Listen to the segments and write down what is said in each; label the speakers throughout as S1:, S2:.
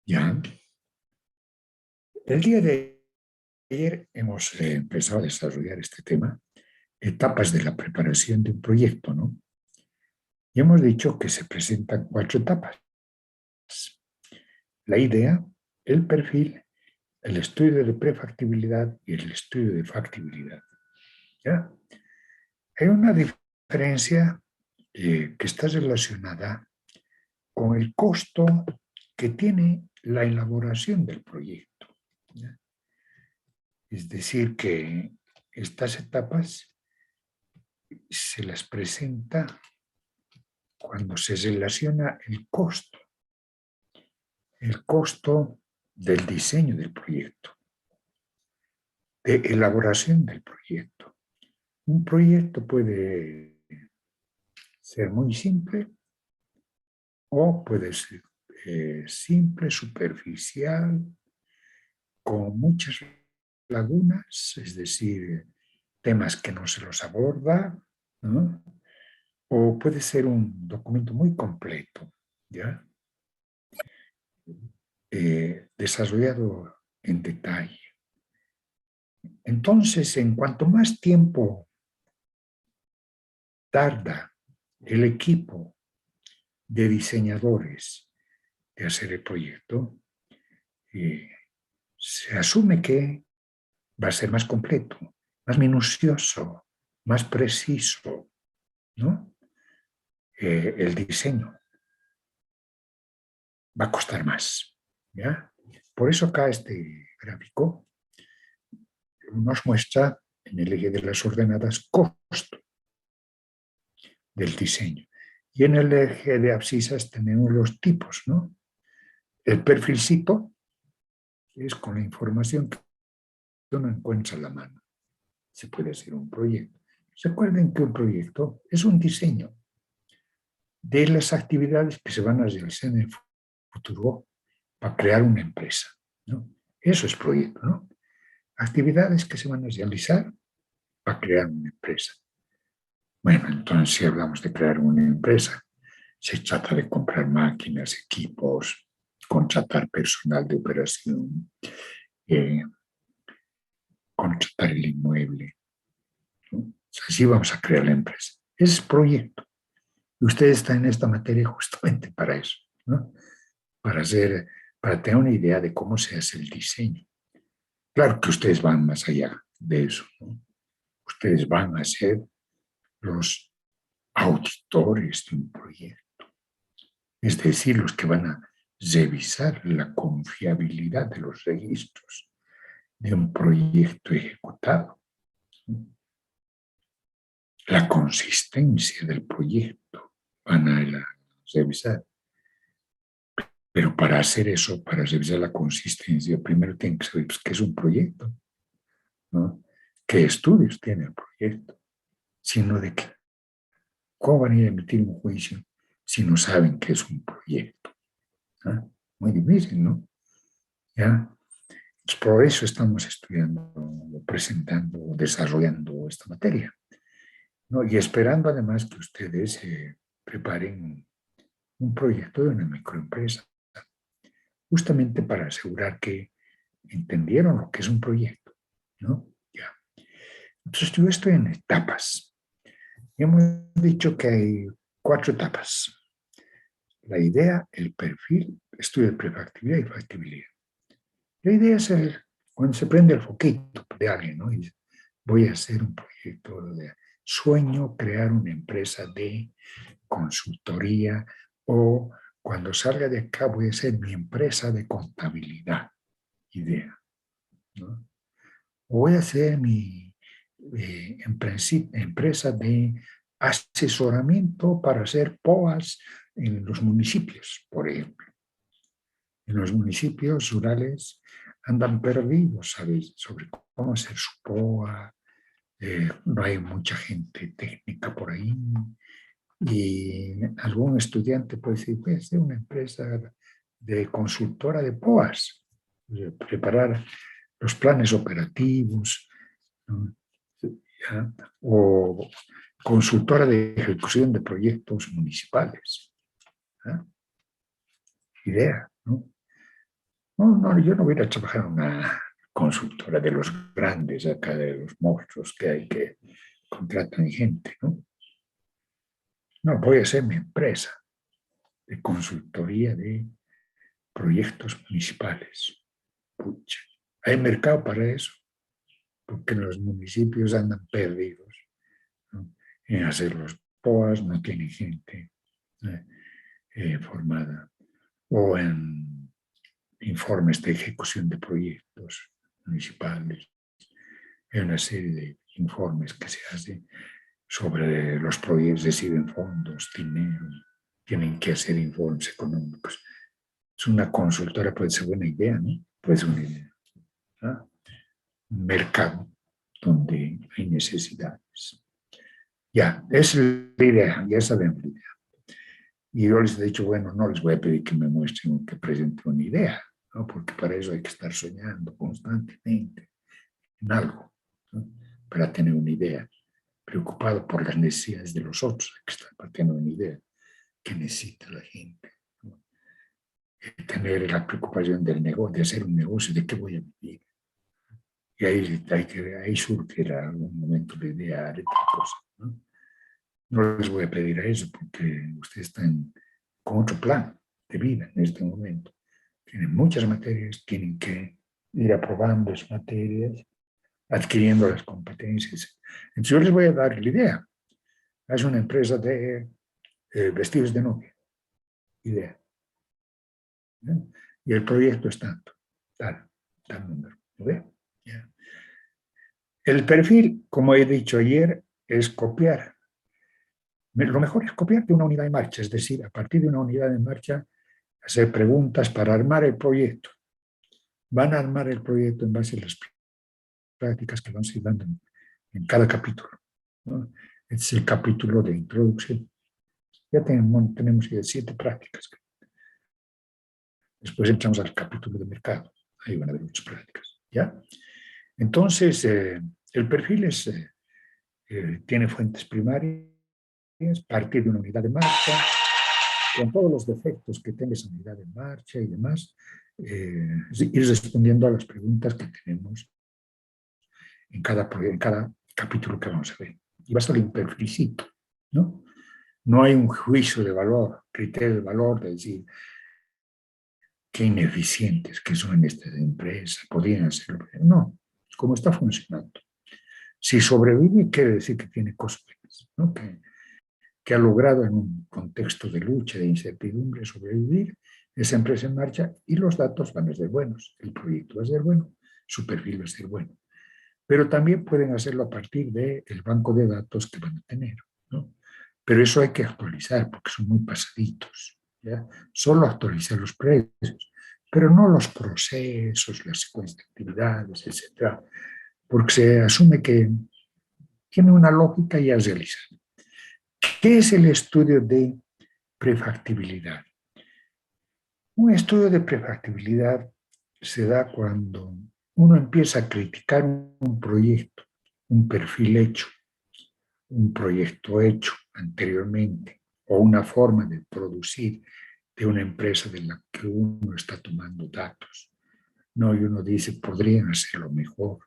S1: Ya. El día de ayer hemos empezado a desarrollar este tema, etapas de la preparación de un proyecto, ¿no? Y hemos dicho que se presentan 4 etapas. La idea, el perfil, el estudio de prefactibilidad y el estudio de factibilidad. ¿Ya? Hay una diferencia que está relacionada con el costo que tiene la elaboración del proyecto. ¿Ya? Es decir, que estas etapas se las presenta cuando se relaciona el costo del diseño del proyecto, de elaboración del proyecto. Un proyecto puede ser muy simple o puede ser simple, superficial, con muchas lagunas, es decir, temas que no se los aborda, ¿no? O puede ser un documento muy completo, ¿ya? Desarrollado en detalle. Entonces, en cuanto más tiempo tarda el equipo de diseñadores de hacer el proyecto, se asume que va a ser más completo, más minucioso, más preciso, ¿no? El diseño va a costar más, ¿ya? Por eso acá este gráfico nos muestra en el eje de las ordenadas costo del diseño. Y en el eje de abscisas tenemos los tipos, ¿no? El perfilcito es con la información que uno encuentra a la mano. Se puede hacer un proyecto. Recuerden que un proyecto es un diseño de las actividades que se van a realizar en el futuro para crear una empresa, ¿no? Eso es proyecto, ¿no? Actividades que se van a realizar para crear una empresa. Bueno, entonces si hablamos de crear una empresa, se trata de comprar máquinas, equipos, contratar personal de operación, contratar el inmueble, ¿no? Así vamos a crear la empresa. Ese es proyecto. Y ustedes están en esta materia justamente para eso, ¿no? Para tener una idea de cómo se hace el diseño. Claro que ustedes van más allá de eso, ¿no? Ustedes van a ser los auditores de un proyecto, es decir, los que van a revisar la confiabilidad de los registros de un proyecto ejecutado, la consistencia del proyecto van a revisar. Pero para hacer eso, para revisar la consistencia, primero tienen que saber pues, qué es un proyecto, ¿no? ¿Qué estudios tiene el proyecto? Sino de qué. ¿Cómo van a ir a emitir un juicio si no saben qué es un proyecto? ¿Ah? Muy difícil, ¿no? ¿Ya? Pues por eso estamos estudiando, presentando, desarrollando esta materia, ¿no? Y esperando además que ustedes preparen un proyecto de una microempresa, justamente para asegurar que entendieron lo que es un proyecto, ¿no? Ya. Entonces yo estoy en etapas. Hemos dicho que hay 4 etapas. La idea, el perfil, estudio de prefactibilidad y factibilidad. La idea es cuando se prende el foquito de alguien, ¿no? Y dice, voy a hacer un proyecto de sueño, crear una empresa de consultoría o cuando salga de acá voy a hacer mi empresa de contabilidad. Idea, ¿no? Voy a hacer mi empresa de asesoramiento para hacer POAs en los municipios, por ejemplo. En los municipios rurales andan perdidos, ¿sabes? Sobre cómo hacer su POA, no hay mucha gente técnica por ahí, y algún estudiante puede decir, voy a hacer una empresa de consultora de POAS, preparar los planes operativos, ¿no? ¿Ya? O consultora de ejecución de proyectos municipales. ¿Ya? Idea, ¿no? No, yo no voy a ir a trabajar en una consultora de los grandes, acá de los monstruos que hay que contratan gente, ¿no? No, voy a hacer mi empresa de consultoría de proyectos municipales. Pucha, ¿hay mercado para eso? Porque los municipios andan perdidos, ¿no? En hacer los POAS, no tienen gente formada, o en informes de ejecución de proyectos municipales. Hay una serie de informes que se hacen sobre los proyectos, reciben fondos, dinero, tienen que hacer informes económicos. Es una consultora, puede ser buena idea, ¿no? Puede ser una idea, ¿no? Un mercado donde hay necesidades. Ya, esa es la idea, ya sabemos la idea. Y yo les he dicho, bueno, no les voy a pedir que me muestren o que presenten una idea, ¿no? Porque para eso hay que estar soñando constantemente en algo, ¿no? Para tener una idea, preocupado por las necesidades de los otros, hay que estar para tener una idea que necesita la gente, ¿no? Tener la preocupación del negocio, de hacer un negocio, de qué voy a vivir. Y ahí surgirá algún momento la idea de otra cosa, ¿no? No les voy a pedir a eso porque ustedes están con otro plan de vida en este momento. Tienen muchas materias, tienen que ir aprobando esas materias, adquiriendo las competencias. Entonces yo les voy a dar la idea. Es una empresa de vestidos de novia. Idea. ¿No? Y el proyecto es tanto, tal número. ¿Lo ve? Yeah. El perfil, como he dicho ayer, es copiar. Lo mejor es copiar de una unidad en marcha, es decir, a partir de una unidad en marcha, hacer preguntas para armar el proyecto. Van a armar el proyecto en base a las prácticas que vamos a ir dando en cada capítulo, ¿no? Este es el capítulo de introducción. Ya tenemos 7 prácticas. Después entramos al capítulo de mercado. Ahí van a haber muchas prácticas. ¿Ya? Entonces, el perfil tiene fuentes primarias, parte de una unidad de marcha, con todos los defectos que tenga esa unidad de marcha y demás, ir respondiendo a las preguntas que tenemos en cada capítulo que vamos a ver. Y va a salir un perfilcito, ¿no? No hay un juicio de valor, criterio de valor, de decir qué ineficientes que son estas empresas, podrían hacerlo. No, cómo está funcionando. Si sobrevive, quiere decir que tiene cosas buenas, ¿no? Que ha logrado en un contexto de lucha, de incertidumbre, sobrevivir esa empresa en marcha y los datos van a ser buenos, el proyecto va a ser bueno, su perfil va a ser bueno. Pero también pueden hacerlo a partir del banco de datos que van a tener, ¿no? Pero eso hay que actualizar porque son muy pasaditos, ¿ya? Solo actualizar los precios, pero no los procesos, las secuencias de actividades, etcétera, porque se asume que tiene una lógica ya realizada. ¿Qué es el estudio de prefactibilidad? Un estudio de prefactibilidad se da cuando uno empieza a criticar un proyecto, un perfil hecho, un proyecto hecho anteriormente o una forma de producir de una empresa de la que uno está tomando datos. No, y uno dice, podrían hacerlo mejor.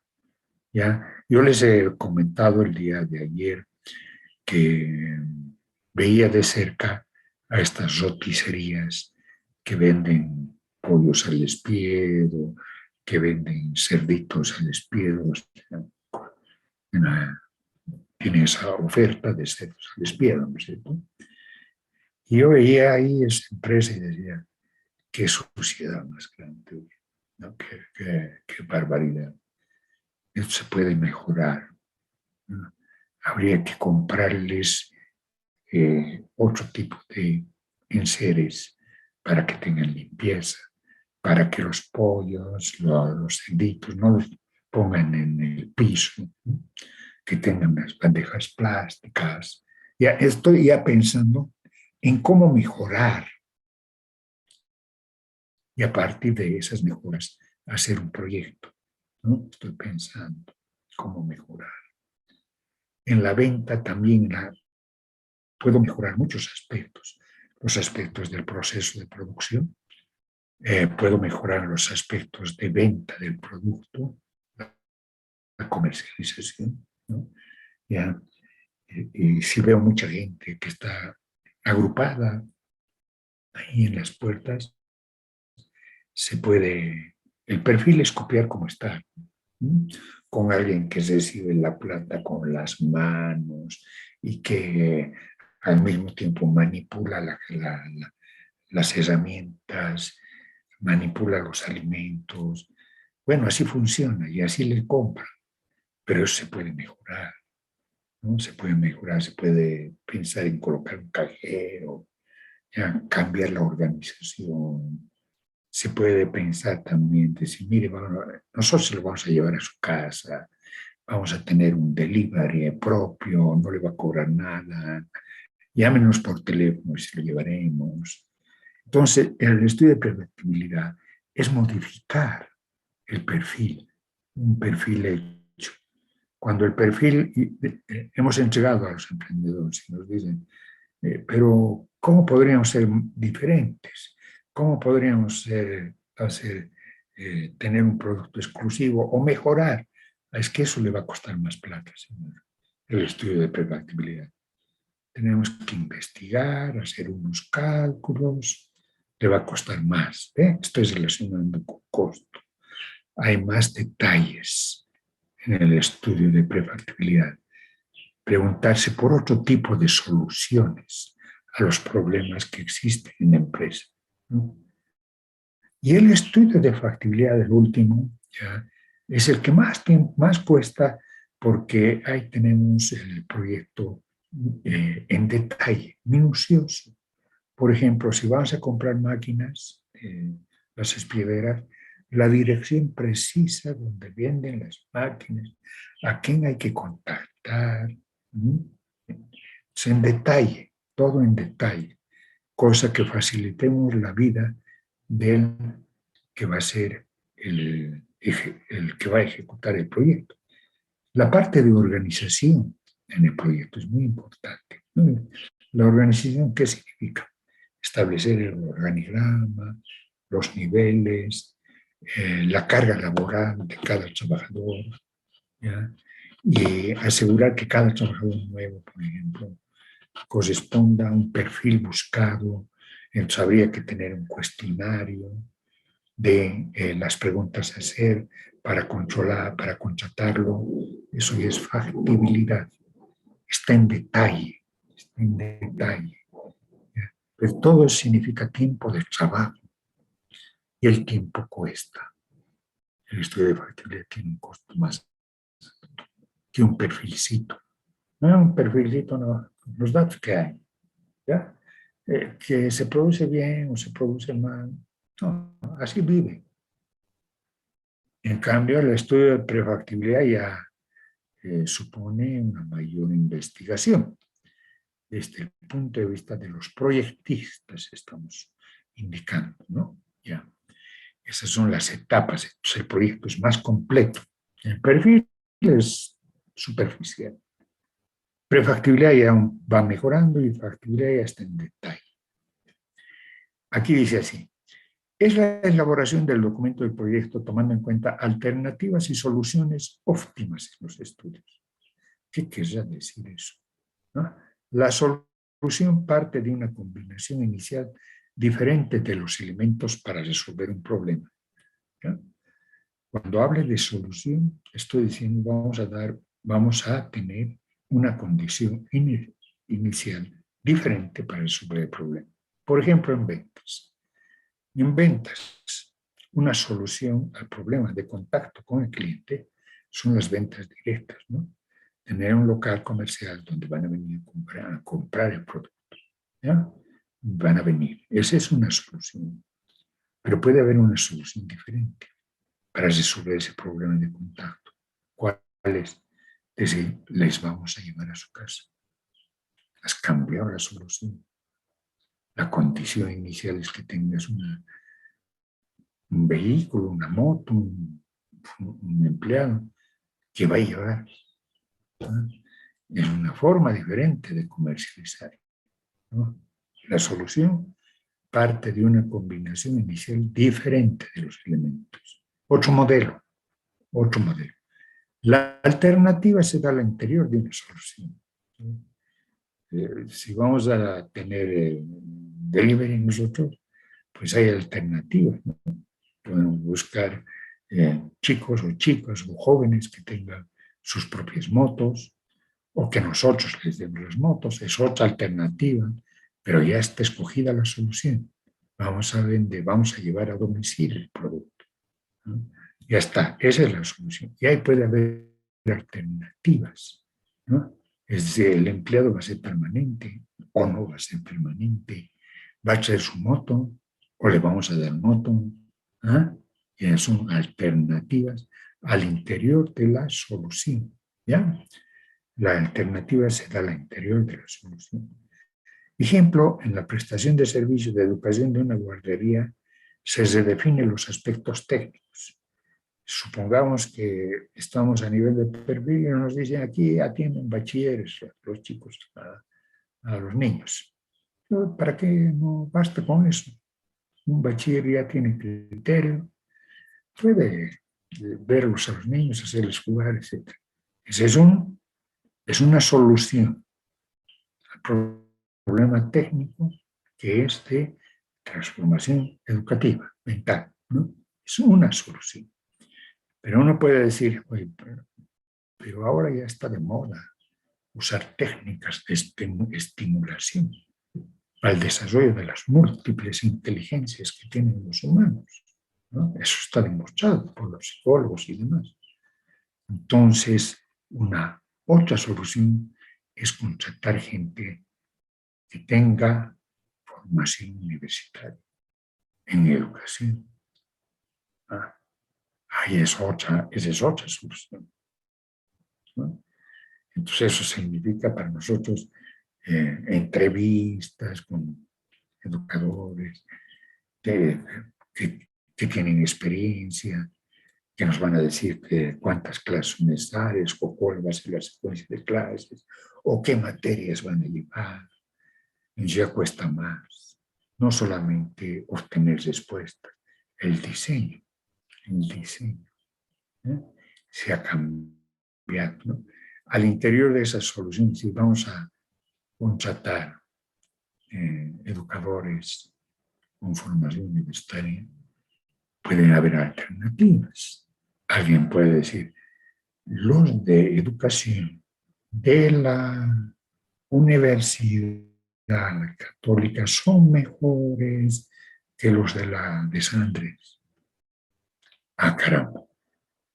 S1: ¿Ya? Yo les he comentado el día de ayer que veía de cerca a estas roticerías que venden pollos al espiedo, que venden cerditos al espiedo. Tiene esa oferta de cerdos al espiedo, ¿no es cierto? Y yo veía ahí esa empresa y decía, qué suciedad más grande, ¿no? Qué barbaridad. Esto se puede mejorar, ¿no? Habría que comprarles otro tipo de enseres para que tengan limpieza, para que los pollos, los cerditos no los pongan en el piso, ¿no? que tengan las bandejas plásticas. Ya estoy ya pensando en cómo mejorar y a partir de esas mejoras hacer un proyecto, ¿no? Estoy pensando cómo mejorar. En la venta también puedo mejorar muchos aspectos. Los aspectos del proceso de producción, puedo mejorar los aspectos de venta del producto, la comercialización, ¿no? Ya, y si veo mucha gente que está agrupada ahí en las puertas, el perfil es copiar como está, ¿no? Con alguien que recibe la plata con las manos y que al mismo tiempo manipula las herramientas, manipula los alimentos. Bueno, así funciona y así le compran, pero eso se puede mejorar, ¿no? Se puede mejorar, se puede pensar en colocar un cajero, ya, cambiar la organización. Se puede pensar también, decir, mire, nosotros lo vamos a llevar a su casa, vamos a tener un delivery propio, no le va a cobrar nada, llámenos por teléfono y se lo llevaremos. Entonces, el estudio de preventibilidad es modificar el perfil, un perfil hecho. Cuando el perfil, hemos entregado a los emprendedores y nos dicen, pero ¿cómo podríamos ser diferentes? ¿Cómo podríamos tener un producto exclusivo o mejorar? Es que eso le va a costar más plata, señor, el estudio de preventibilidad. Tenemos que investigar, hacer unos cálculos, le va a costar más. Estoy relacionando con costo. Hay más detalles en el estudio de prefactibilidad. Preguntarse por otro tipo de soluciones a los problemas que existen en la empresa, ¿no? Y el estudio de factibilidad, el último, ya, es el que más cuesta porque ahí tenemos el proyecto en detalle, minucioso. Por ejemplo, si vamos a comprar máquinas, las espiederas, la dirección precisa donde venden las máquinas, a quién hay que contactar, en detalle, todo en detalle, cosa que facilitemos la vida del que va a ser el que va a ejecutar el proyecto. La parte de organización en el proyecto es muy importante, ¿no? La organización, ¿qué significa? Establecer el organigrama, los niveles, la carga laboral de cada trabajador, ¿ya? Y asegurar que cada trabajador nuevo, por ejemplo, corresponda a un perfil buscado. Entonces habría que tener un cuestionario de las preguntas a hacer para controlar, para contratarlo. Eso ya es factibilidad. Está en detalle, está en detalle. Pero todo significa tiempo de trabajo y el tiempo cuesta. El estudio de factibilidad tiene un costo más que un perfilcito. No, un perfilcito, no, los datos que hay, ¿ya? Que se produce bien o se produce mal. No, así vive. En cambio, el estudio de prefactibilidad ya supone una mayor investigación. Desde el punto de vista de los proyectistas estamos indicando, ¿no? Ya. Esas son las etapas. Entonces, el proyecto es más completo. El perfil es superficial. Prefactibilidad ya va mejorando y factibilidad ya está en detalle. Aquí dice así: es la elaboración del documento del proyecto tomando en cuenta alternativas y soluciones óptimas en los estudios. ¿Qué querrá decir eso? ¿No? La solución parte de una combinación inicial diferente de los elementos para resolver un problema. ¿Ya? Cuando hable de solución, estoy diciendo vamos a tener una condición inicial diferente para resolver el problema. Por ejemplo, en ventas. En ventas, una solución al problema de contacto con el cliente son las ventas directas, ¿no? Tener un local comercial donde van a venir a comprar el producto, ¿ya? Van a venir. Esa es una solución. Pero puede haber una solución diferente para resolver ese problema de contacto. ¿Cuál es? decir, les vamos a llevar a su casa. Has cambiado la solución. La condición inicial es que tengas un vehículo, una moto, un empleado que va a llevar. ¿No? Es una forma diferente de comercializar. ¿No? La solución parte de una combinación inicial diferente de los elementos. Otro modelo. La alternativa se da al interior de una solución. Si vamos a tener delivery nosotros, pues hay alternativas, ¿no? Podemos buscar chicos o chicas o jóvenes que tengan sus propias motos o que nosotros les demos las motos, es otra alternativa, pero ya está escogida la solución. Vamos a vender, vamos a llevar a domicilio el producto, ¿no? Ya está, esa es la solución. Y ahí puede haber alternativas, ¿no? Es decir, el empleado va a ser permanente o no va a ser permanente, va a traer su moto o le vamos a dar moto, ¿ah? Y son alternativas al interior de la solución, ¿ya? La alternativa se da al interior de la solución. Ejemplo, en la prestación de servicios de educación de una guardería se redefinen los aspectos técnicos. Supongamos que estamos a nivel de perfil y nos dicen aquí atienden bachilleres los chicos a los niños. ¿Para qué no basta con eso? Un bachiller ya tiene criterio, puede verlos a los niños, hacerles jugar, etc. Es una solución al problema técnico que es de transformación educativa, mental, ¿no? Es una solución. Pero uno puede decir, oye, pero ahora ya está de moda usar técnicas de estimulación para el desarrollo de las múltiples inteligencias que tienen los humanos, ¿no? Eso está demostrado por los psicólogos y demás. Entonces, una otra solución es contratar gente que tenga formación universitaria en educación. Esa es otra solución, ¿no? Entonces eso significa para nosotros entrevistas con educadores que tienen experiencia, que nos van a decir cuántas clases son necesarias o cuál va a ser la secuencia de clases o qué materias van a llevar. Y ya cuesta más, no solamente obtener respuestas, el diseño ¿eh? Se ha cambiado, ¿no? Al interior de esa solución, si vamos a contratar educadores con formación universitaria, pueden haber alternativas. Alguien puede decir, los de educación de la Universidad Católica son mejores que los de la de San Andrés. Caramba,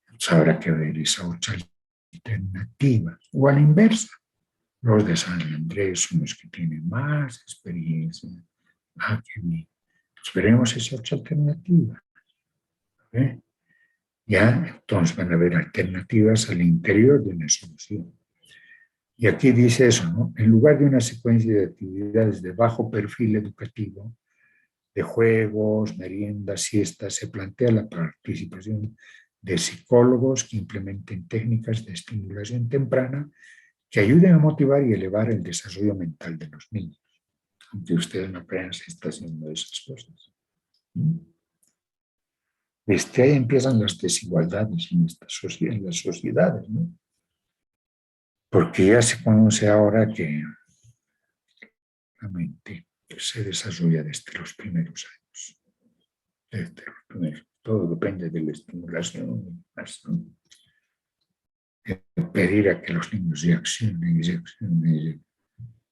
S1: pues habrá que ver esa otra alternativa. O a la inversa, los de San Andrés son los que tienen más experiencia. Qué bien. Esperemos esa otra alternativa. Ya, entonces van a haber alternativas al interior de una solución. Y aquí dice eso, ¿no? En lugar de una secuencia de actividades de bajo perfil educativo, de juegos, meriendas, siestas, se plantea la participación de psicólogos que implementen técnicas de estimulación temprana que ayuden a motivar y elevar el desarrollo mental de los niños. Aunque ustedes no crean, se está haciendo esas cosas. Ahí empiezan las desigualdades en las sociedades, ¿no? Porque ya se conoce ahora que la mente se desarrolla desde los primeros años. Desde los primeros. Todo depende de la estimulación. Pedir a que los niños reaccionen.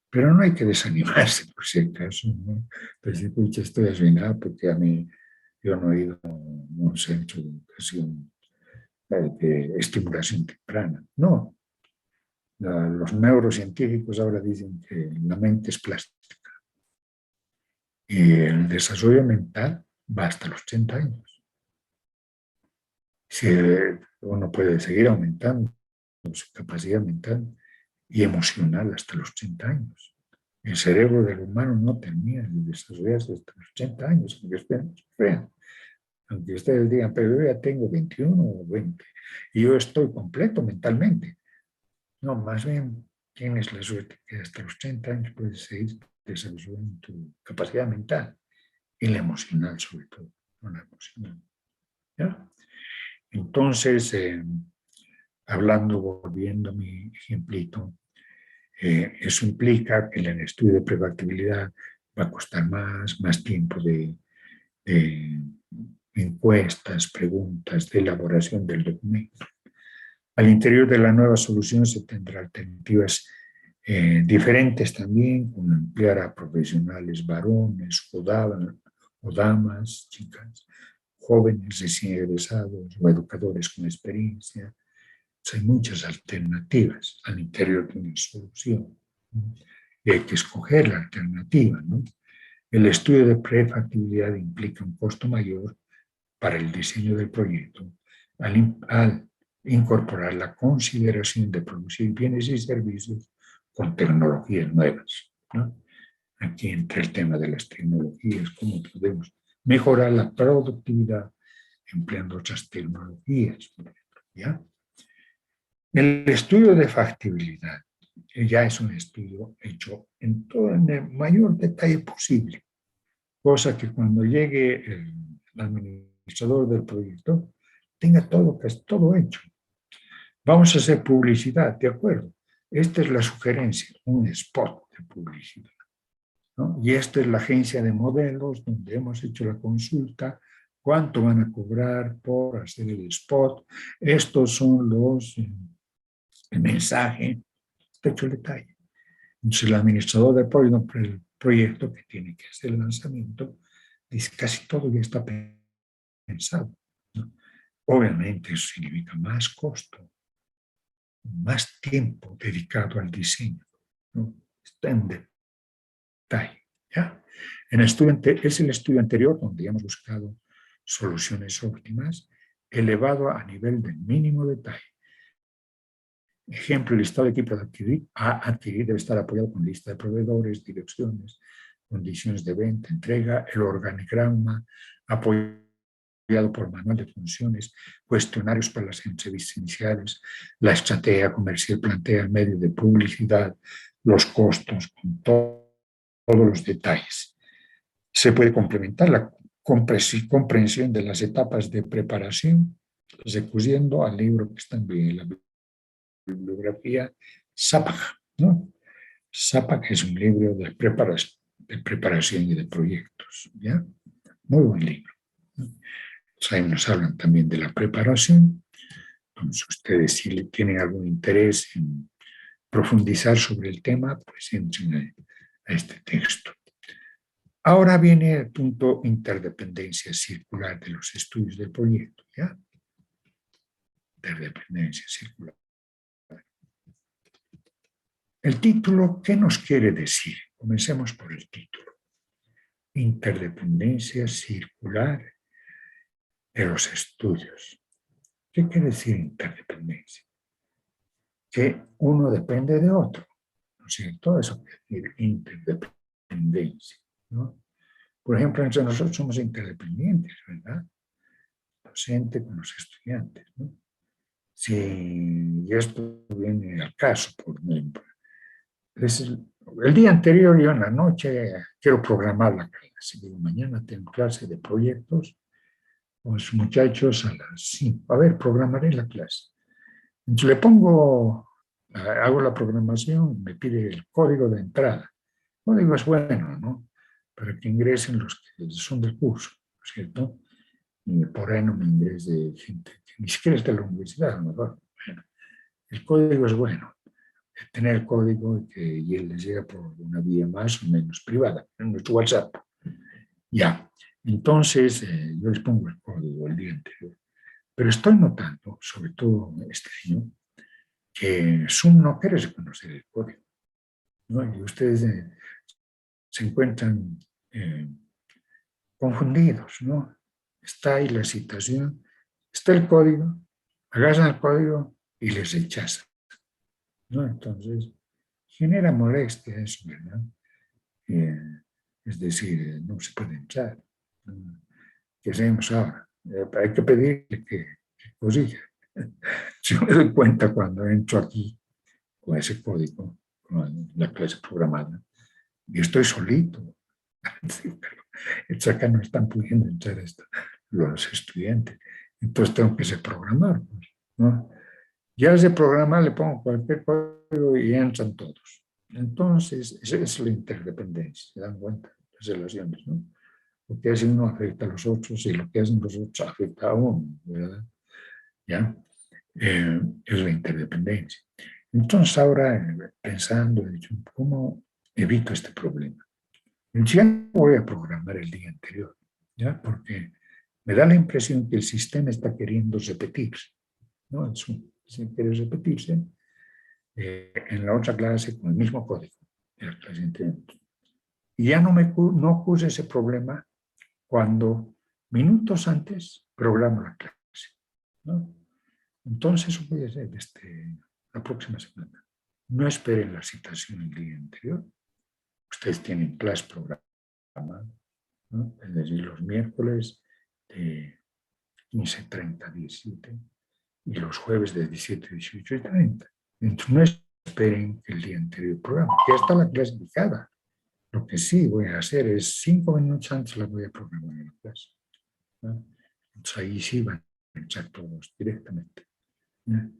S1: Pero no hay que desanimarse, por si acaso, ¿no? Pues, escucha, estoy arruinado porque a mí yo no he ido a un centro de educación de estimulación temprana. No. Los neurocientíficos ahora dicen que la mente es plástica y el desarrollo mental va hasta los 80 años. Si uno puede seguir aumentando, su capacidad mental y emocional hasta los 80 años. El cerebro del humano no termina de desarrollarse hasta los 80 años, aunque ustedes crean. Aunque ustedes digan, pero yo ya tengo 21 o 20 y yo estoy completo mentalmente. No, más bien tienes la suerte que hasta los 80 años puedes seguir desarrollando tu capacidad mental y la emocional sobre todo, no la emocional. ¿Ya? Entonces, volviendo a mi ejemplito, eso implica que en el estudio de prefactibilidad va a costar más tiempo de encuestas, preguntas, de elaboración del documento. Al interior de la nueva solución se tendrán alternativas diferentes también, como emplear a profesionales varones o damas, chicas, jóvenes recién egresados o educadores con experiencia. Hay muchas alternativas al interior de una solución, ¿no? Y hay que escoger la alternativa, ¿no? El estudio de prefactibilidad implica un costo mayor para el diseño del proyecto al incorporar la consideración de producir bienes y servicios con tecnologías nuevas, ¿no? Aquí entra el tema de las tecnologías, cómo podemos mejorar la productividad empleando otras tecnologías, por ejemplo, ¿ya? El estudio de factibilidad ya es un estudio hecho en el mayor detalle posible, cosa que cuando llegue el administrador del proyecto tenga todo hecho. Vamos a hacer publicidad, ¿de acuerdo? Esta es la sugerencia, un spot de publicidad, ¿no? Y esta es la agencia de modelos donde hemos hecho la consulta, cuánto van a cobrar por hacer el spot. Estos son el mensaje, está hecho el detalle. Entonces el administrador del proyecto que tiene que hacer el lanzamiento dice casi todo ya está pensado, ¿no? Obviamente eso significa más costo, más tiempo dedicado al diseño, ¿no? Está en detalle, ¿ya? Es el estudio anterior donde hemos buscado soluciones óptimas elevado a nivel del mínimo detalle. Ejemplo, el listado de equipos a adquirir debe estar apoyado con lista de proveedores, direcciones, condiciones de venta, entrega, el organigrama, apoyado por manual de funciones, cuestionarios para las entrevistas iniciales, la estrategia comercial plantea el medio de publicidad, los costos, con todos los detalles. Se puede complementar la comprensión de las etapas de preparación, recurriendo al libro que está en la bibliografía SAPAG, ¿no? SAPAG es un libro de preparación y de proyectos, ¿ya? Muy buen libro, ¿no? Ahí nos hablan también de la preparación. Entonces, ustedes si tienen algún interés en profundizar sobre el tema, pues entren a este texto. Ahora viene el punto interdependencia circular de los estudios del proyecto, ¿ya? Interdependencia circular. El título, ¿qué nos quiere decir? Comencemos por el título. Interdependencia circular de los estudios. ¿Qué quiere decir interdependencia? Que uno depende de otro, ¿no es cierto? Eso quiere decir interdependencia, ¿no? Por ejemplo, entre nosotros somos interdependientes, ¿verdad? Docente con los estudiantes, ¿no? Si esto viene al caso, por ejemplo, el día anterior yo en la noche quiero programar la clase, digo, mañana tengo clase de proyectos con los muchachos a las 5. A ver, programaré la clase. Entonces le hago la programación, me pide el código de entrada. El código es bueno, ¿no? Para que ingresen los que son del curso, ¿no es cierto? Y por ahí no me ingrese gente que ni siquiera es de la universidad, a lo mejor. Bueno, el código es bueno. Tener el código y él les llega por una vía más o menos privada, en nuestro WhatsApp. Ya, entonces yo les pongo el código el día anterior. Pero estoy notando, sobre todo este año, que Zoom no quiere reconocer el código, ¿no? Y ustedes se encuentran confundidos, ¿no? Está ahí la situación, está el código, agarran el código y les rechazan. ¿no? Entonces, genera molestia eso, ¿verdad? Es decir, no se puede entrar. ¿Qué hacemos ahora? Hay que pedirle que corrija. Yo me doy cuenta cuando entro aquí con ese código, con la clase programada, y estoy solito. Sí, pero acá no están pudiendo entrar los estudiantes. Entonces tengo que programar, pues, ¿no? Ya sé programar, le pongo cualquier código y entran todos. Entonces, esa es la interdependencia, ¿se dan cuenta? Las relaciones, ¿no? Lo que hace uno afecta a los otros y lo que hacen los otros afecta a uno, ¿verdad? ¿Ya? Es la interdependencia. Entonces ahora, pensando, he dicho, ¿cómo evito este problema? Ya no voy a programar el día anterior, ¿ya? Porque me da la impresión que el sistema está queriendo repetirse, ¿no? Si quiere repetirse en la otra clase con el mismo código de la clase anterior. Y ya no ocurre ese problema cuando minutos antes programo la clase, ¿no? Entonces, eso puede ser la próxima semana. No esperen la citación el día anterior. Ustedes tienen clase programada, ¿no? Es decir, los miércoles de 15:30 a 17 y los jueves de 17, 18 y 30. Entonces, no esperen el día anterior programa, que ya está la clase fijada. Lo que sí voy a hacer es 5 minutos antes la voy a programar en la clase, ¿no? Entonces, ahí sí van a entrar todos directamente, ¿no?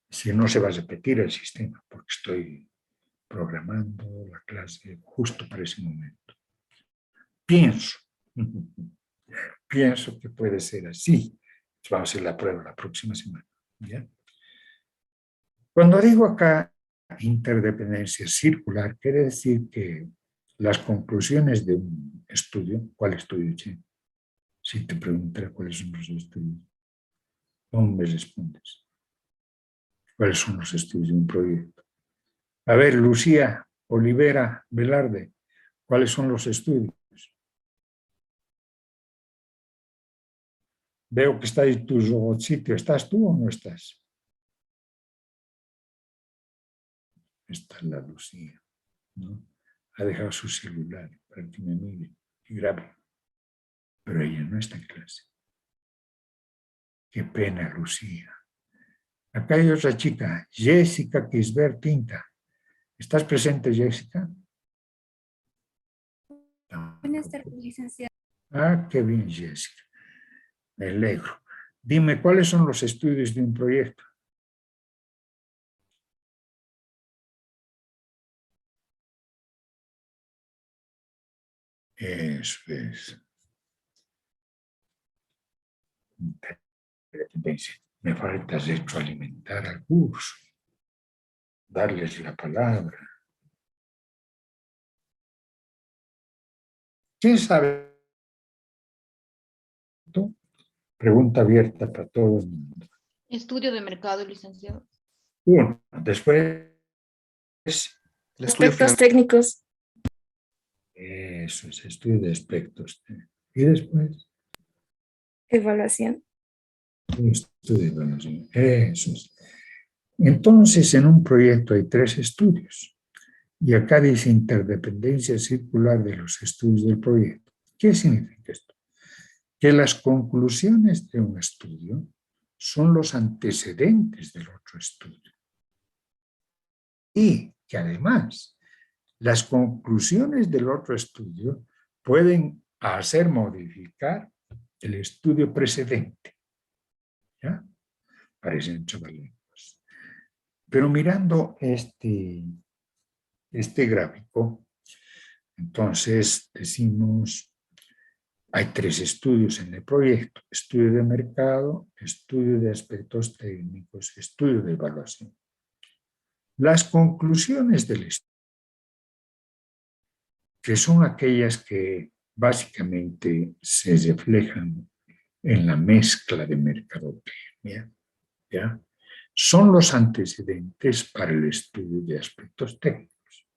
S1: Si no se va a repetir el sistema, porque estoy programando la clase justo para ese momento. Pienso, pienso que puede ser así. Vamos a hacer la prueba la próxima semana, ¿ya? Cuando digo acá interdependencia circular, quiere decir que las conclusiones de un estudio, ¿cuál estudio, che? Si te preguntara cuáles son los estudios, ¿cómo me respondes? ¿Cuáles son los estudios de un proyecto? A ver, Lucía, Olivera, Velarde, ¿cuáles son los estudios? Veo que está en tu sitio. ¿Estás tú o no estás? Está la Lucía, ¿no? Ha dejado su celular para que me mire y grabe. Pero ella no está en clase. Qué pena, Lucía. Acá hay otra chica, Jessica Kisber Pinta. ¿Estás presente, Jessica?
S2: Buenas tardes, licenciado.
S1: Ah, qué bien, Jessica. Me alegro. Dime, ¿cuáles son los estudios de un proyecto? Eso es. Interdependencia. Me falta retroalimentar al curso, darles la palabra. ¿Quién sabe? Pregunta abierta para todo el mundo.
S2: Estudio de mercado, licenciado.
S1: Uno, después,
S3: Aspectos técnicos.
S1: eso es, estudio de aspectos. Y después,
S3: Evaluación.
S1: estudio de evaluación. Eso es. Entonces, en un proyecto hay 3 estudios. Y acá dice interdependencia circular de los estudios del proyecto. ¿Qué significa esto? Que las conclusiones de un estudio son los antecedentes del otro estudio. Y que además las conclusiones del otro estudio pueden hacer modificar el estudio precedente. ¿Ya? Parecen chavalenguas. Pero mirando este gráfico, entonces decimos, hay 3 estudios en el proyecto: estudio de mercado, estudio de aspectos técnicos, estudio de evaluación. Las conclusiones del estudio, que son aquellas que básicamente se reflejan en la mezcla de mercadotecnia, ¿ya? Son los antecedentes para el estudio de aspectos técnicos.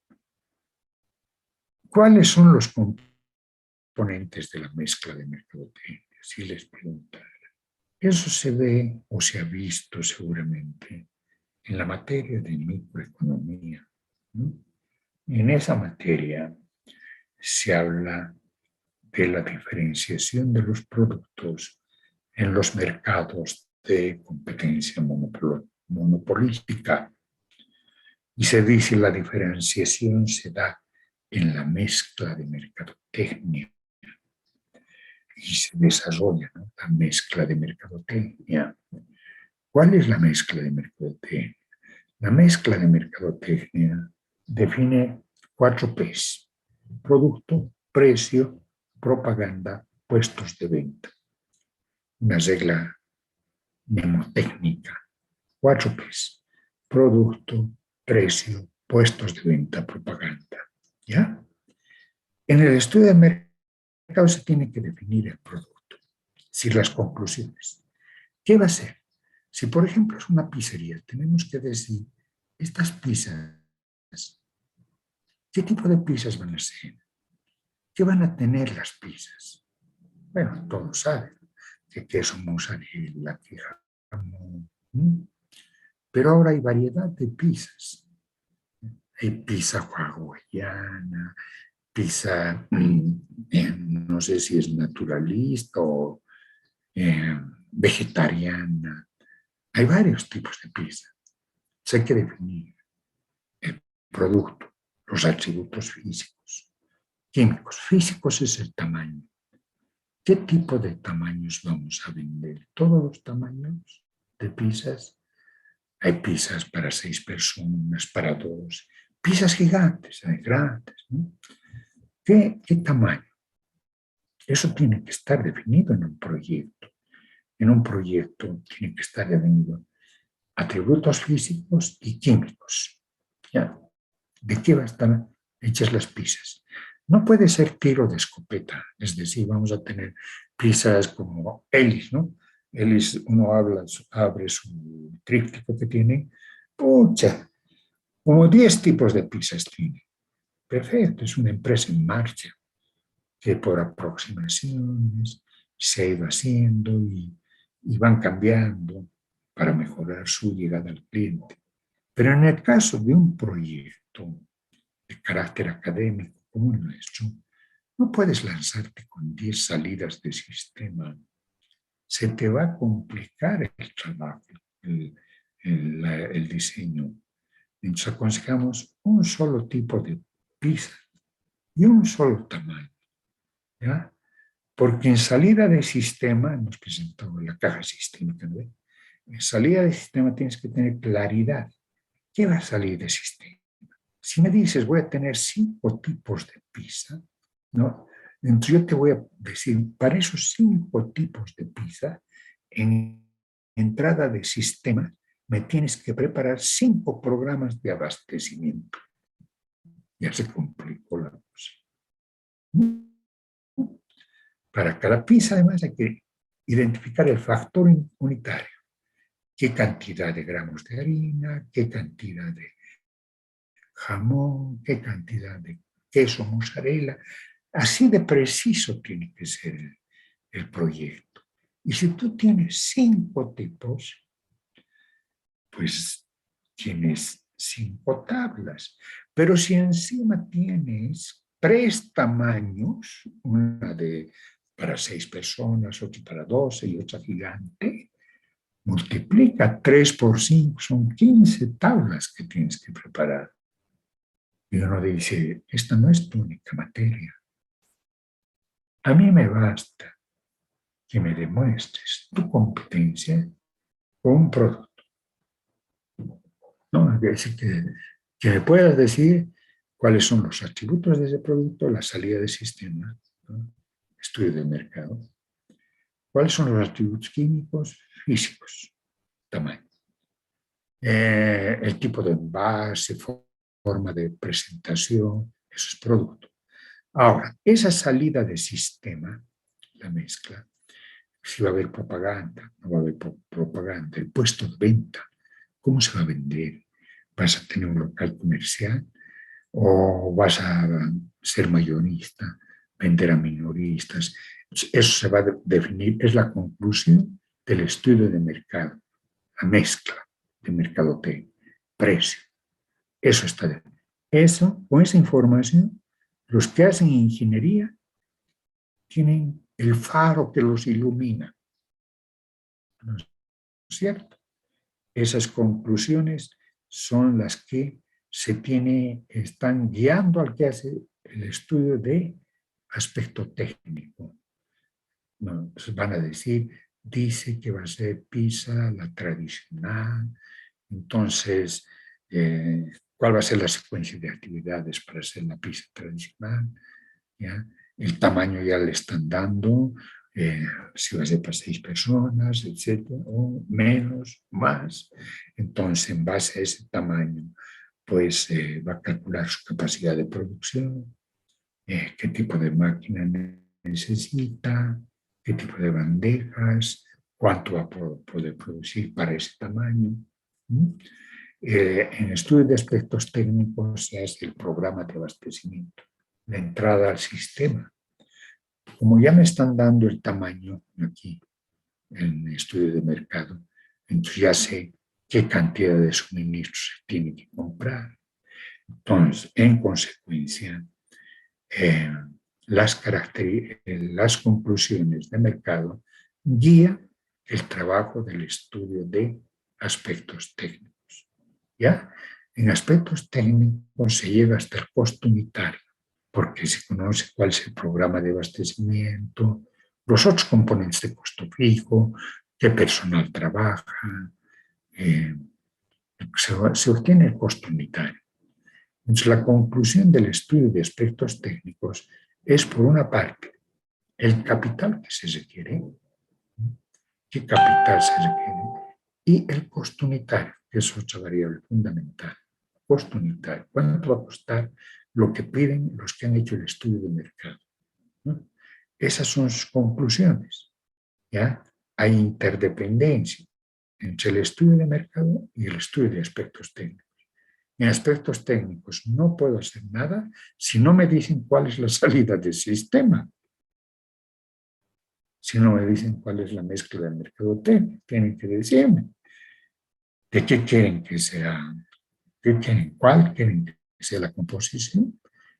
S1: ¿Cuáles son los componentes de la mezcla de mercadotecnia? Si les preguntara. Eso se ve o se ha visto seguramente en la materia de microeconomía, ¿no? En esa materia se habla de la diferenciación de los productos en los mercados de competencia monopolística. Y se dice que la diferenciación se da en la mezcla de mercadotecnia. Y se desarrolla, ¿no?, la mezcla de mercadotecnia. ¿Cuál es la mezcla de mercadotecnia? La mezcla de mercadotecnia define 4 P's: producto, precio, propaganda, puestos de venta. Una regla mnemotécnica. 4 P's: producto, precio, puestos de venta, propaganda. ¿Ya? En el estudio de mercado se tiene que definir el producto. Si las conclusiones. ¿Qué va a ser? Si, por ejemplo, es una pizzería, tenemos que decir, estas pizzas, ¿qué tipo de pizzas van a ser? ¿Qué van a tener las pizzas? Bueno, todos saben que queso mozzarella, que jamón. Pero ahora hay variedad de pizzas. Hay pizza hawaiana, pizza, no sé si es naturalista o vegetariana. Hay varios tipos de pizza. Hay que definir el producto, los atributos físicos. Químicos. Físicos es el tamaño. ¿Qué tipo de tamaños vamos a vender? Todos los tamaños de pizzas. Hay pizzas para 6 personas, para 2. Pizzas gigantes, hay grandes, ¿no? ¿Qué tamaño? Eso tiene que estar definido en un proyecto. En un proyecto tiene que estar definido atributos físicos y químicos. ¿Ya? ¿De qué van a estar hechas las pizzas? No puede ser tiro de escopeta, es decir, vamos a tener pizzas como Elis, ¿no? Elis, uno abre su tríptico que tiene, pucha, como 10 tipos de pizzas tiene. Perfecto, es una empresa en marcha que por aproximaciones se ha ido haciendo y van cambiando para mejorar su llegada al cliente. Pero en el caso de un proyecto de carácter académico como el nuestro, no puedes lanzarte con 10 salidas de sistema. Se te va a complicar el trabajo, el diseño. Entonces aconsejamos un solo tipo de pizza y un solo tamaño, ¿ya? Porque en salida de sistema, hemos presentado la caja sistémica, ¿no? En salida de sistema tienes que tener claridad. ¿Qué va a salir de sistema? Si me dices, voy a tener 5 tipos de pizza, ¿no? Entonces yo te voy a decir, para esos 5 tipos de pizza, en entrada de sistema, me tienes que preparar 5 programas de abastecimiento. Ya se complicó la cosa. Para cada pizza, además, hay que identificar el factor unitario. ¿Qué cantidad de gramos de harina? ¿Qué cantidad de jamón? ¿Qué cantidad de queso mozzarella? Así de preciso tiene que ser el proyecto. Y si tú tienes 5 tipos, pues tienes 5 tablas. Pero si encima tienes 3 tamaños, una para 6 personas, otra para 12 y otra gigante, multiplica 3 por 5, son 15 tablas que tienes que preparar. Y uno dice, esta no es tu única materia. A mí me basta que me demuestres tu competencia con un producto. ¿No? Es decir, que me puedas decir cuáles son los atributos de ese producto, la salida de sistema, ¿no? Estudio de mercado. ¿Cuáles son los atributos químicos, físicos? Tamaño. El tipo de envase, forma de presentación, eso es producto. Ahora, esa salida de sistema, la mezcla, si va a haber propaganda, no va a haber propaganda, el puesto de venta, ¿cómo se va a vender? ¿Vas a tener un local comercial o vas a ser mayorista, vender a minoristas? Eso se va a definir, es la conclusión del estudio de mercado, la mezcla de mercadotecnia. precio. Eso está bien. Eso, con esa información, los que hacen ingeniería tienen el faro que los ilumina. ¿No es cierto? Esas conclusiones son las que están guiando al que hace el estudio de aspecto técnico. ¿No? Van a decir, dice que va a ser PISA la tradicional, entonces, ¿cuál va a ser la secuencia de actividades para hacer la PISA tradicional? ¿Ya? El tamaño ya le están dando, si va a ser para 6 personas, etcétera, o menos, más. Entonces, en base a ese tamaño, pues va a calcular su capacidad de producción, qué tipo de máquina necesita, qué tipo de bandejas, cuánto va a poder producir para ese tamaño. En estudio de aspectos técnicos se hace el programa de abastecimiento, la entrada al sistema. Como ya me están dando el tamaño aquí en el estudio de mercado, entonces ya sé qué cantidad de suministros se tiene que comprar. Entonces, en consecuencia, las conclusiones de mercado guían el trabajo del estudio de aspectos técnicos. ¿Ya? En aspectos técnicos se llega hasta el costo unitario, porque se conoce cuál es el programa de abastecimiento, los otros componentes de costo fijo, qué personal trabaja, se obtiene el costo unitario. Entonces, la conclusión del estudio de aspectos técnicos es, por una parte, el capital que se requiere, qué capital se requiere, y el costo unitario, que es otra variable fundamental. Costo unitario, ¿cuánto va a costar lo que piden los que han hecho el estudio de mercado? ¿No? Esas son sus conclusiones. ¿Ya? Hay interdependencia entre el estudio de mercado y el estudio de aspectos técnicos. En aspectos técnicos no puedo hacer nada si no me dicen cuál es la salida del sistema. Si no me dicen cuál es la mezcla de mercadotecnia, tienen que decirme de qué quieren que sea, cuál quieren que sea la composición,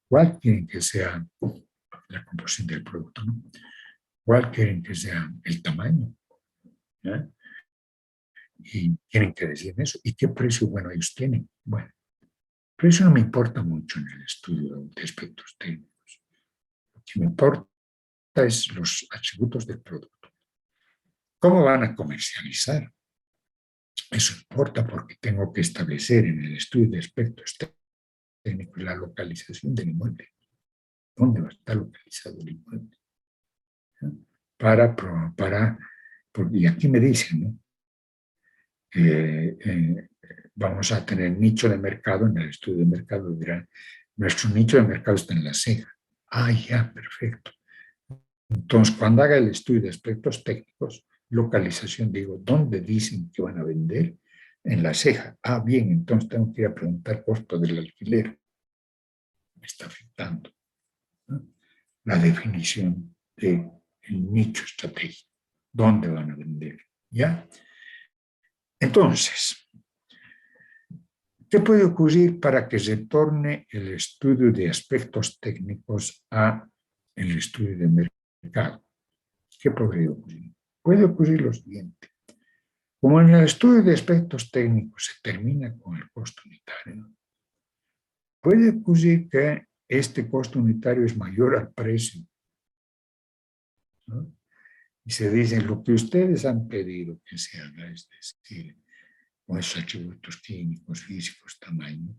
S1: cuál quieren que sea la composición del producto, ¿no? Cuál quieren que sea el tamaño, ¿ya? Y tienen que decir eso. ¿Y qué precio bueno ellos tienen? Bueno, pero eso no me importa mucho en el estudio de aspectos técnicos. Lo que me importa es los atributos del producto. ¿Cómo van a comercializar? Eso importa porque tengo que establecer en el estudio de aspectos técnicos la localización del inmueble. ¿Dónde va a estar localizado el inmueble? ¿Ya? Y aquí me dicen, ¿no? Vamos a tener nicho de mercado, en el estudio de mercado dirán, nuestro nicho de mercado está en la ceja. Ah, ya, perfecto. Entonces, cuando haga el estudio de aspectos técnicos, localización, digo, ¿dónde dicen que van a vender? En la ceja. Ah, bien, entonces tengo que ir a preguntar costo del alquiler. Me está afectando, ¿no? La definición del nicho estratégico. ¿Dónde van a vender? ¿Ya? Entonces, ¿qué puede ocurrir para que se torne el estudio de aspectos técnicos a el estudio de mercado? ¿Qué podría ocurrir? Puede ocurrir lo siguiente. Como en el estudio de aspectos técnicos se termina con el costo unitario, puede ocurrir que este costo unitario es mayor al precio, ¿no? Y se dice, lo que ustedes han pedido que se haga, es decir, con esos atributos químicos, físicos, tamaño,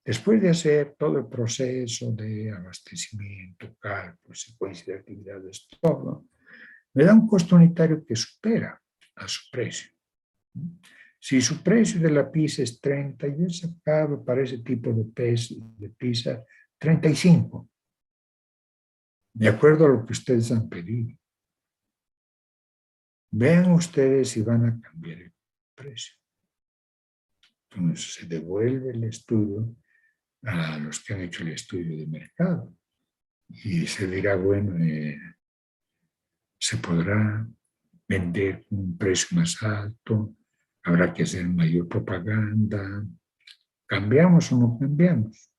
S1: después de hacer todo el proceso de abastecimiento, cálculo, secuencia de actividades, todo, me da un costo unitario que supera a su precio. Si su precio de la pizza es 30, yo he sacado para ese tipo de pizza 35, de acuerdo a lo que ustedes han pedido. Vean ustedes si van a cambiar el precio. Entonces se devuelve el estudio a los que han hecho el estudio de mercado y se dirá, bueno, se podrá vender con un precio más alto, habrá que hacer mayor propaganda, ¿Cambiamos o no cambiamos?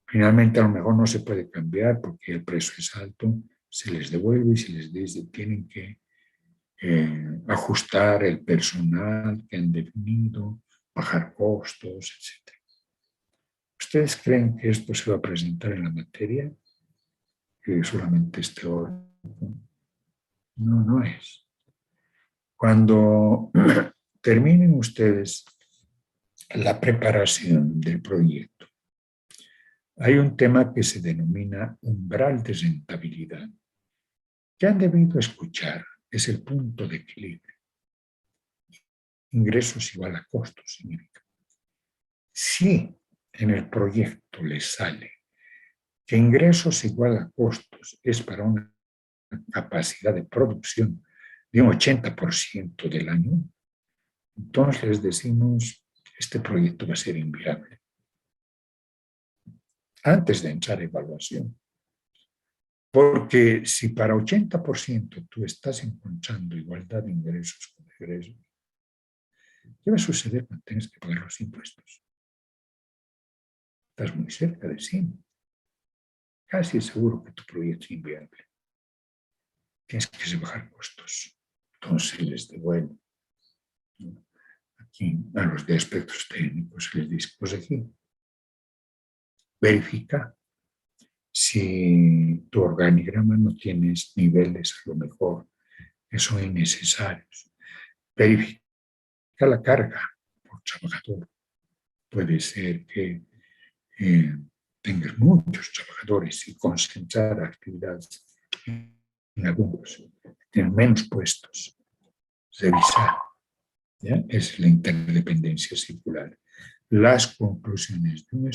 S1: Finalmente, a lo mejor no se puede cambiar porque el precio es alto, se les devuelve y se les dice tienen que ajustar el personal que han definido, bajar costos, etc. ¿Ustedes creen que esto se va a presentar en la materia? Que solamente es teórico. No, no es. Cuando terminen ustedes la preparación del proyecto, hay un tema que se denomina umbral de rentabilidad, que han debido escuchar, es el punto de equilibrio. Ingresos igual a costos, significa. Si en el proyecto les sale que ingresos igual a costos es para una capacidad de producción de un 80% del año, entonces les decimos, este proyecto va a ser inviable. Antes de entrar a evaluación. Porque si para 80% tú estás encontrando igualdad de ingresos con egresos, ¿qué va a suceder cuando tengas que pagar los impuestos? Estás muy cerca de 100. Casi seguro que tu proyecto es inviable. Tienes que bajar costos. Entonces les devuelvo. Aquí a los de aspectos técnicos les dice, pues aquí, verifica si tu organigrama no tienes niveles a lo mejor que son innecesarios. Verifica la carga por trabajador. Puede ser que tengas muchos trabajadores y concentrar actividades en algunos, tener menos puestos. Revisar. ¿Ya? Es la interdependencia circular. Las conclusiones de un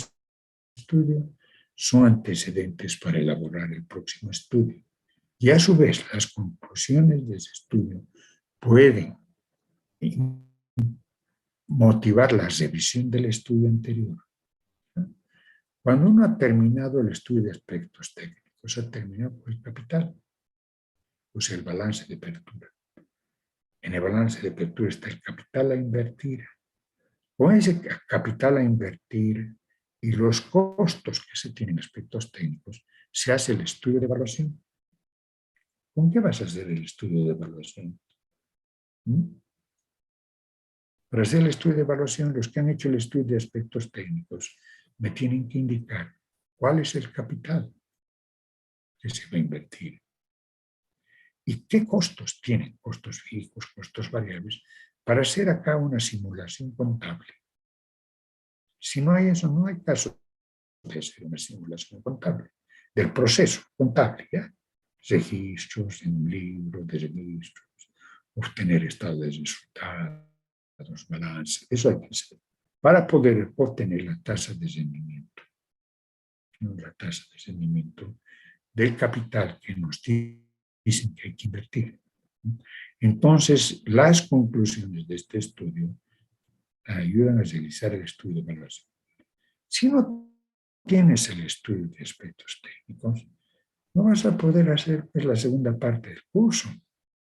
S1: estudio son antecedentes para elaborar el próximo estudio. Y a su vez, las conclusiones de ese estudio pueden motivar la revisión del estudio anterior. Cuando uno ha terminado el estudio de aspectos técnicos, ha terminado con el capital, pues el balance de apertura. En el balance de apertura está el capital a invertir. Con ese capital a invertir y los costos que se tienen en aspectos técnicos, se hace el estudio de evaluación. ¿Con qué vas a hacer el estudio de evaluación? Para hacer el estudio de evaluación, los que han hecho el estudio de aspectos técnicos me tienen que indicar cuál es el capital que se va a invertir y qué costos tienen, costos fijos, costos variables, para hacer acá una simulación contable. Si no hay eso, no hay caso de hacer una simulación contable del proceso contable, ¿ya? Registros en un libro de registros, obtener estado de resultados, balance, eso hay que hacer para poder obtener la tasa de rendimiento, ¿no? La tasa de rendimiento del capital que nos dicen que hay que invertir. Entonces, las conclusiones de este estudio ayudan a realizar el estudio de evaluación. Si no tienes el estudio de aspectos técnicos, no vas a poder hacer pues, la segunda parte del curso.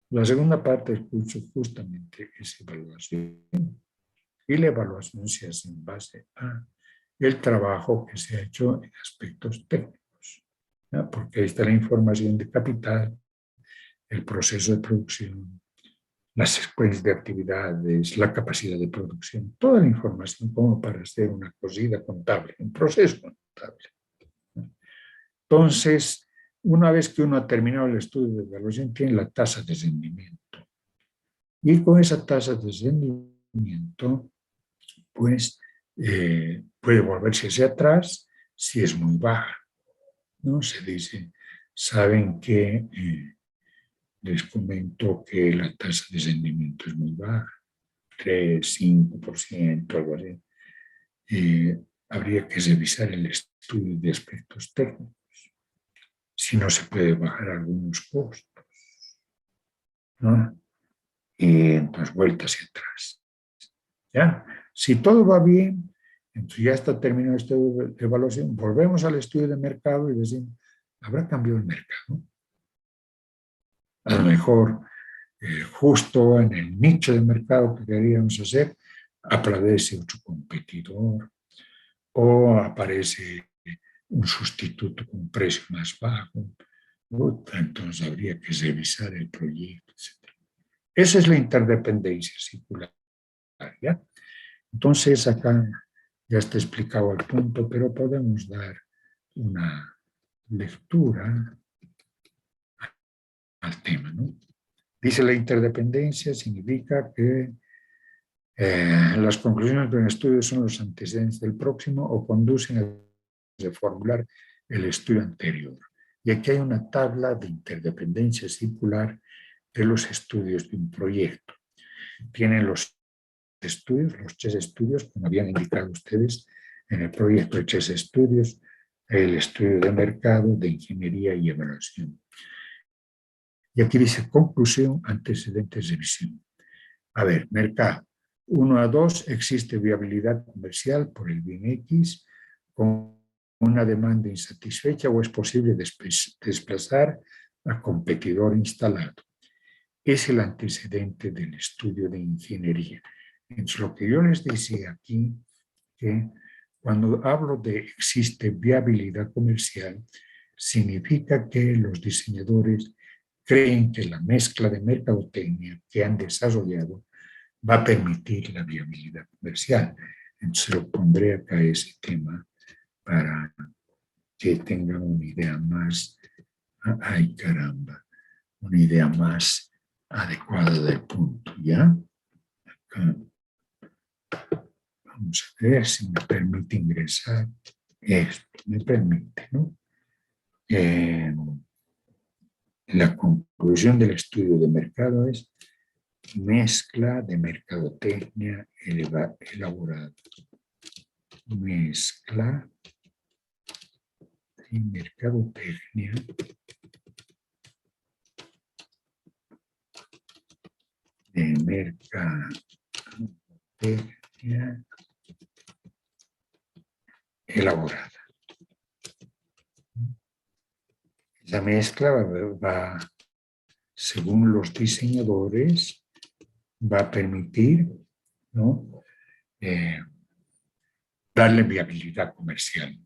S1: La segunda parte del curso justamente es evaluación. Y la evaluación se hace en base a el trabajo que se ha hecho en aspectos técnicos, ¿no? Porque ahí está la información de capital, el proceso de producción, las secuencias de actividades, la capacidad de producción, toda la información como para hacer una cosida contable, un proceso contable. Entonces, una vez que uno ha terminado el estudio de evaluación, tiene la tasa de rendimiento. Y con esa tasa de rendimiento, pues puede volverse hacia atrás si es muy baja, ¿no? Se dice, saben que les comento que la tasa de rendimiento es muy baja, 3, 5%, algo así. Habría que revisar el estudio de aspectos técnicos, si no se puede bajar algunos costos, ¿no? Y entonces vuelta hacia atrás. ¿Ya? Si todo va bien, entonces ya está terminado el estudio de evaluación, volvemos al estudio de mercado y decimos, ¿habrá cambiado el mercado? A lo mejor, justo en el nicho de mercado que queríamos hacer, aparece otro competidor, o aparece un sustituto con un precio más bajo, entonces habría que revisar el proyecto, etc. Esa es la interdependencia circular, ¿ya? Entonces acá ya está explicado el punto, pero podemos dar una lectura al tema, ¿no? Dice la interdependencia significa que las conclusiones de un estudio son los antecedentes del próximo o conducen a reformular el estudio anterior. Y aquí hay una tabla de interdependencia circular de los estudios de un proyecto. Tienen los estudios, los 3 estudios, como habían indicado ustedes en el proyecto de 3 estudios, el estudio de mercado, de ingeniería y evaluación. Y aquí dice conclusión, antecedentes, revisión. A ver, mercado. 1 a 2, existe viabilidad comercial por el bien X con una demanda insatisfecha o es posible desplazar al competidor instalado. Es el antecedente del estudio de ingeniería. Entonces, lo que yo les decía aquí, que cuando hablo de existe viabilidad comercial, significa que los diseñadores creen que la mezcla de mercadotecnia que han desarrollado va a permitir la viabilidad comercial. Entonces lo pondré acá ese tema para que tengan una idea más, ay caramba, una idea más adecuada del punto, ¿ya? Acá. Vamos a ver si me permite ingresar esto, me permite, ¿no? La conclusión del estudio de mercado es mezcla de mercadotecnia elaborada. Mezcla de mercadotecnia elaborada. La mezcla va, según los diseñadores, va a permitir, ¿no? Darle viabilidad comercial.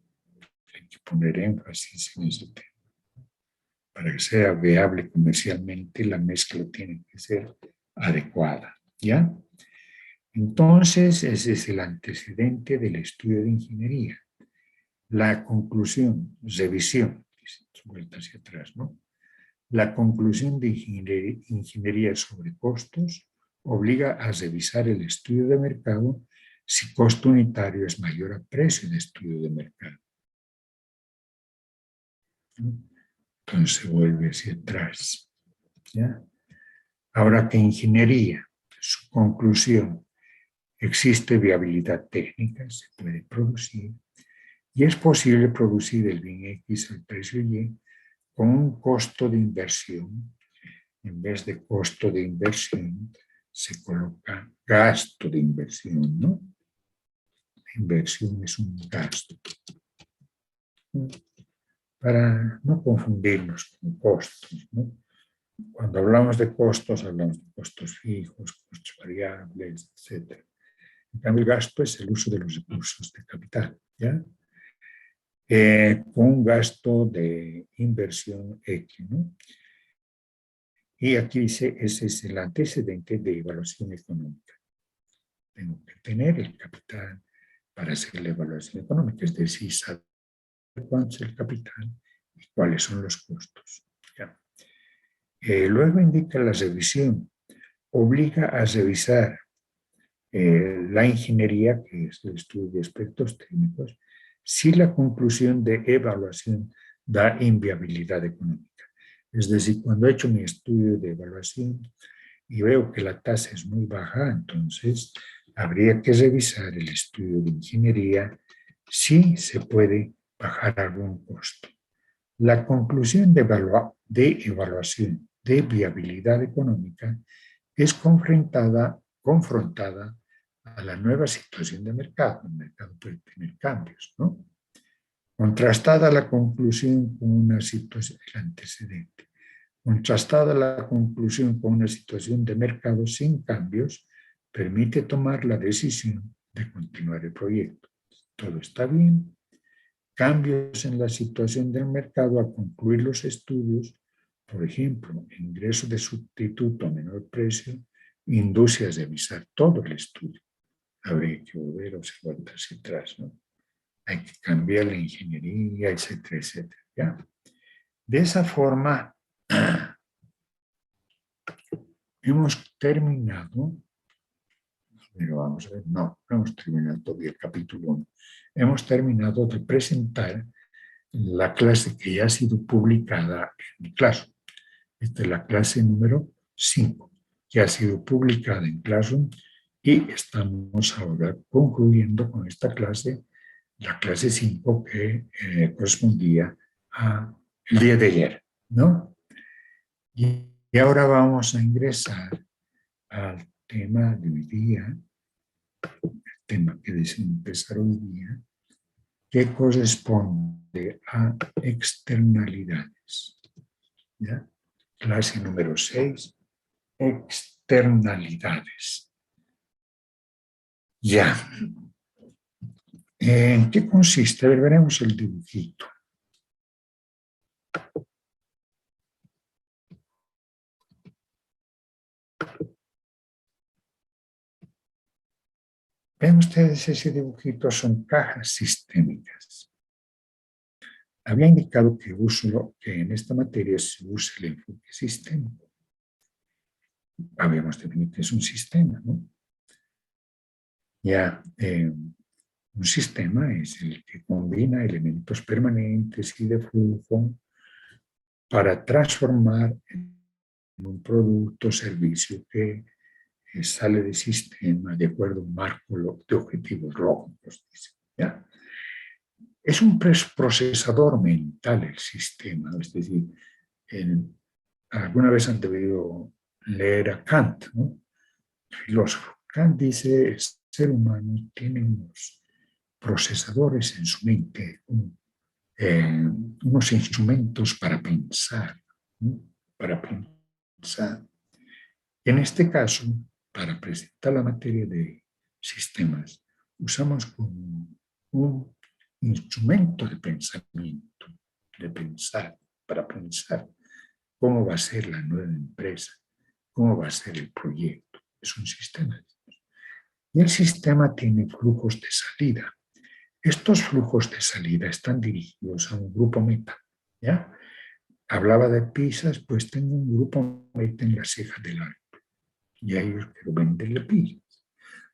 S1: Hay que poner énfasis en ese tema. Para que sea viable comercialmente, la mezcla tiene que ser adecuada, ¿ya? Entonces, ese es el antecedente del estudio de ingeniería. La conclusión, revisión, vuelta hacia atrás, ¿no? La conclusión de ingeniería sobre costos obliga a revisar el estudio de mercado si costo unitario es mayor a precio de estudio de mercado. Entonces se vuelve hacia atrás, ¿ya? Ahora que ingeniería, su conclusión, existe viabilidad técnica, se puede producir, y es posible producir el bien X al precio Y con un costo de inversión. En vez de costo de inversión, se coloca gasto de inversión, ¿no? La inversión es un gasto. Para no confundirnos con costos, ¿no? Cuando hablamos de costos costos fijos, costos variables, etc. En cambio, el gasto es el uso de los recursos de capital, ¿ya? Con un gasto de inversión X, ¿no? Y aquí dice, ese es el antecedente de evaluación económica. Tengo que tener el capital para hacer la evaluación económica, es decir, saber cuánto es el capital y cuáles son los costos, ¿ya? Luego indica la revisión, obliga a revisar la ingeniería, que es el estudio de aspectos técnicos, si la conclusión de evaluación da inviabilidad económica. Es decir, cuando he hecho mi estudio de evaluación y veo que la tasa es muy baja, entonces habría que revisar el estudio de ingeniería si se puede bajar algún costo. La conclusión de evaluación de viabilidad económica es confrontada a la nueva situación de mercado. El mercado puede tener cambios, ¿no? Contrastada la conclusión con una situación, el antecedente. Contrastada la conclusión con una situación de mercado sin cambios, permite tomar la decisión de continuar el proyecto. todo está bien. Cambios en la situación del mercado al concluir los estudios, por ejemplo, ingreso de sustituto a menor precio, induce a revisar todo el estudio. Habría que volver a observar hacia atrás, ¿no? Hay que cambiar la ingeniería, etcétera, etcétera. ¿Ya? De esa forma, hemos terminado, pero vamos a ver, no hemos terminado todavía el capítulo 1. Hemos terminado de presentar la clase que ya ha sido publicada en mi clase. Esta es la clase número 5, que ha sido publicada en Classroom y estamos ahora concluyendo con esta clase, la clase 5 que correspondía al día de ayer, ¿no? Y ahora vamos a ingresar al tema de hoy día, el tema que deseo empezar hoy día, que corresponde a externalidades. ¿Ya? Clase número 6, externalidades. Ya. ¿En qué consiste? A ver, veremos el dibujito. Ven ustedes ese dibujito, son cajas sistémicas. Había indicado que en esta materia se usa el enfoque sistémico. Habíamos definido que es un sistema, ¿no? Ya, un sistema es el que combina elementos permanentes y de flujo para transformar en un producto o servicio que sale del sistema de acuerdo a un marco de objetivos lógicos. ¿Ya? Es un procesador mental el sistema, es decir, alguna vez han debido leer a Kant, ¿no? El filósofo. Kant dice, el ser humano tiene unos procesadores en su mente, unos instrumentos para pensar, ¿no? Para pensar. En este caso, para presentar la materia de sistemas, usamos como un instrumento de pensamiento, de pensar, para pensar cómo va a ser la nueva empresa, cómo va a ser el proyecto. Es un sistema. Y el sistema tiene flujos de salida. Estos flujos de salida están dirigidos a un grupo meta. ¿Ya? Hablaba de pizzas, pues tengo un grupo meta en la ceja del árbol. Y a ellos quiero venderle pizzas.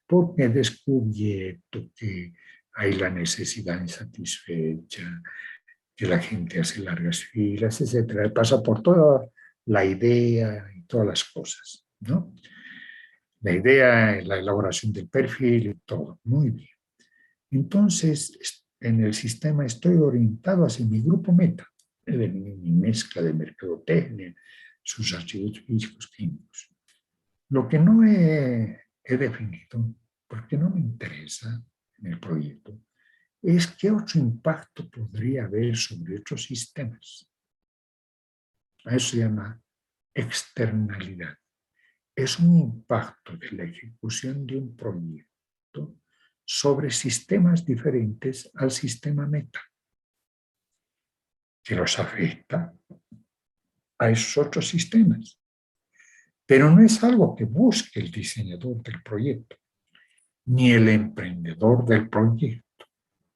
S1: Porque he descubierto que hay la necesidad insatisfecha, que la gente hace largas filas, etcétera. Pasa por toda la idea y todas las cosas, ¿no? La idea, la elaboración del perfil y todo. Muy bien. Entonces, en el sistema estoy orientado hacia mi grupo meta, de mi mezcla de mercadotecnia, sus archivos físicos, químicos. Lo que no he definido, porque no me interesa en el proyecto, es qué otro impacto podría haber sobre otros sistemas. A eso se llama externalidad. Es un impacto de la ejecución de un proyecto sobre sistemas diferentes al sistema meta, que los afecta a esos otros sistemas. Pero no es algo que busque el diseñador del proyecto, ni el emprendedor del proyecto,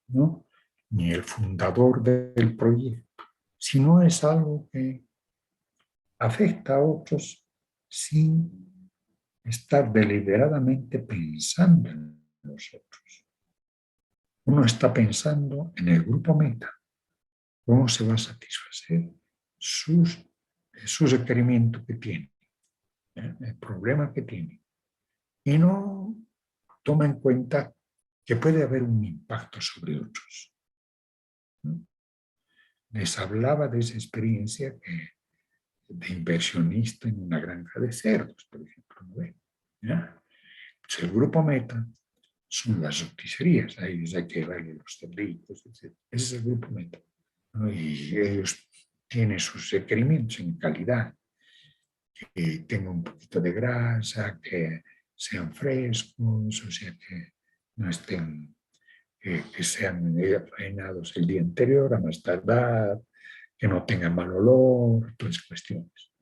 S1: ¿no? Ni el fundador del proyecto, sino es algo que afecta a otros sin estar deliberadamente pensando en nosotros. Uno está pensando en el grupo meta, cómo se va a satisfacer sus requerimientos que tiene, el problema que tiene. Y no toma en cuenta que puede haber un impacto sobre otros. Les hablaba de esa experiencia de inversionista en una granja de cerdos, por ejemplo. ¿Ya? Pues el grupo meta son las roticerías, ahí hay que darle los cerditos, etc. Ese es el grupo meta, ¿no? Y ellos tienen sus requerimientos en calidad, que tengan un poquito de grasa, que sean frescos, o sea, que no estén que sean faenados el día anterior, a más tardar, que no tengan mal olor, todas esas cuestiones.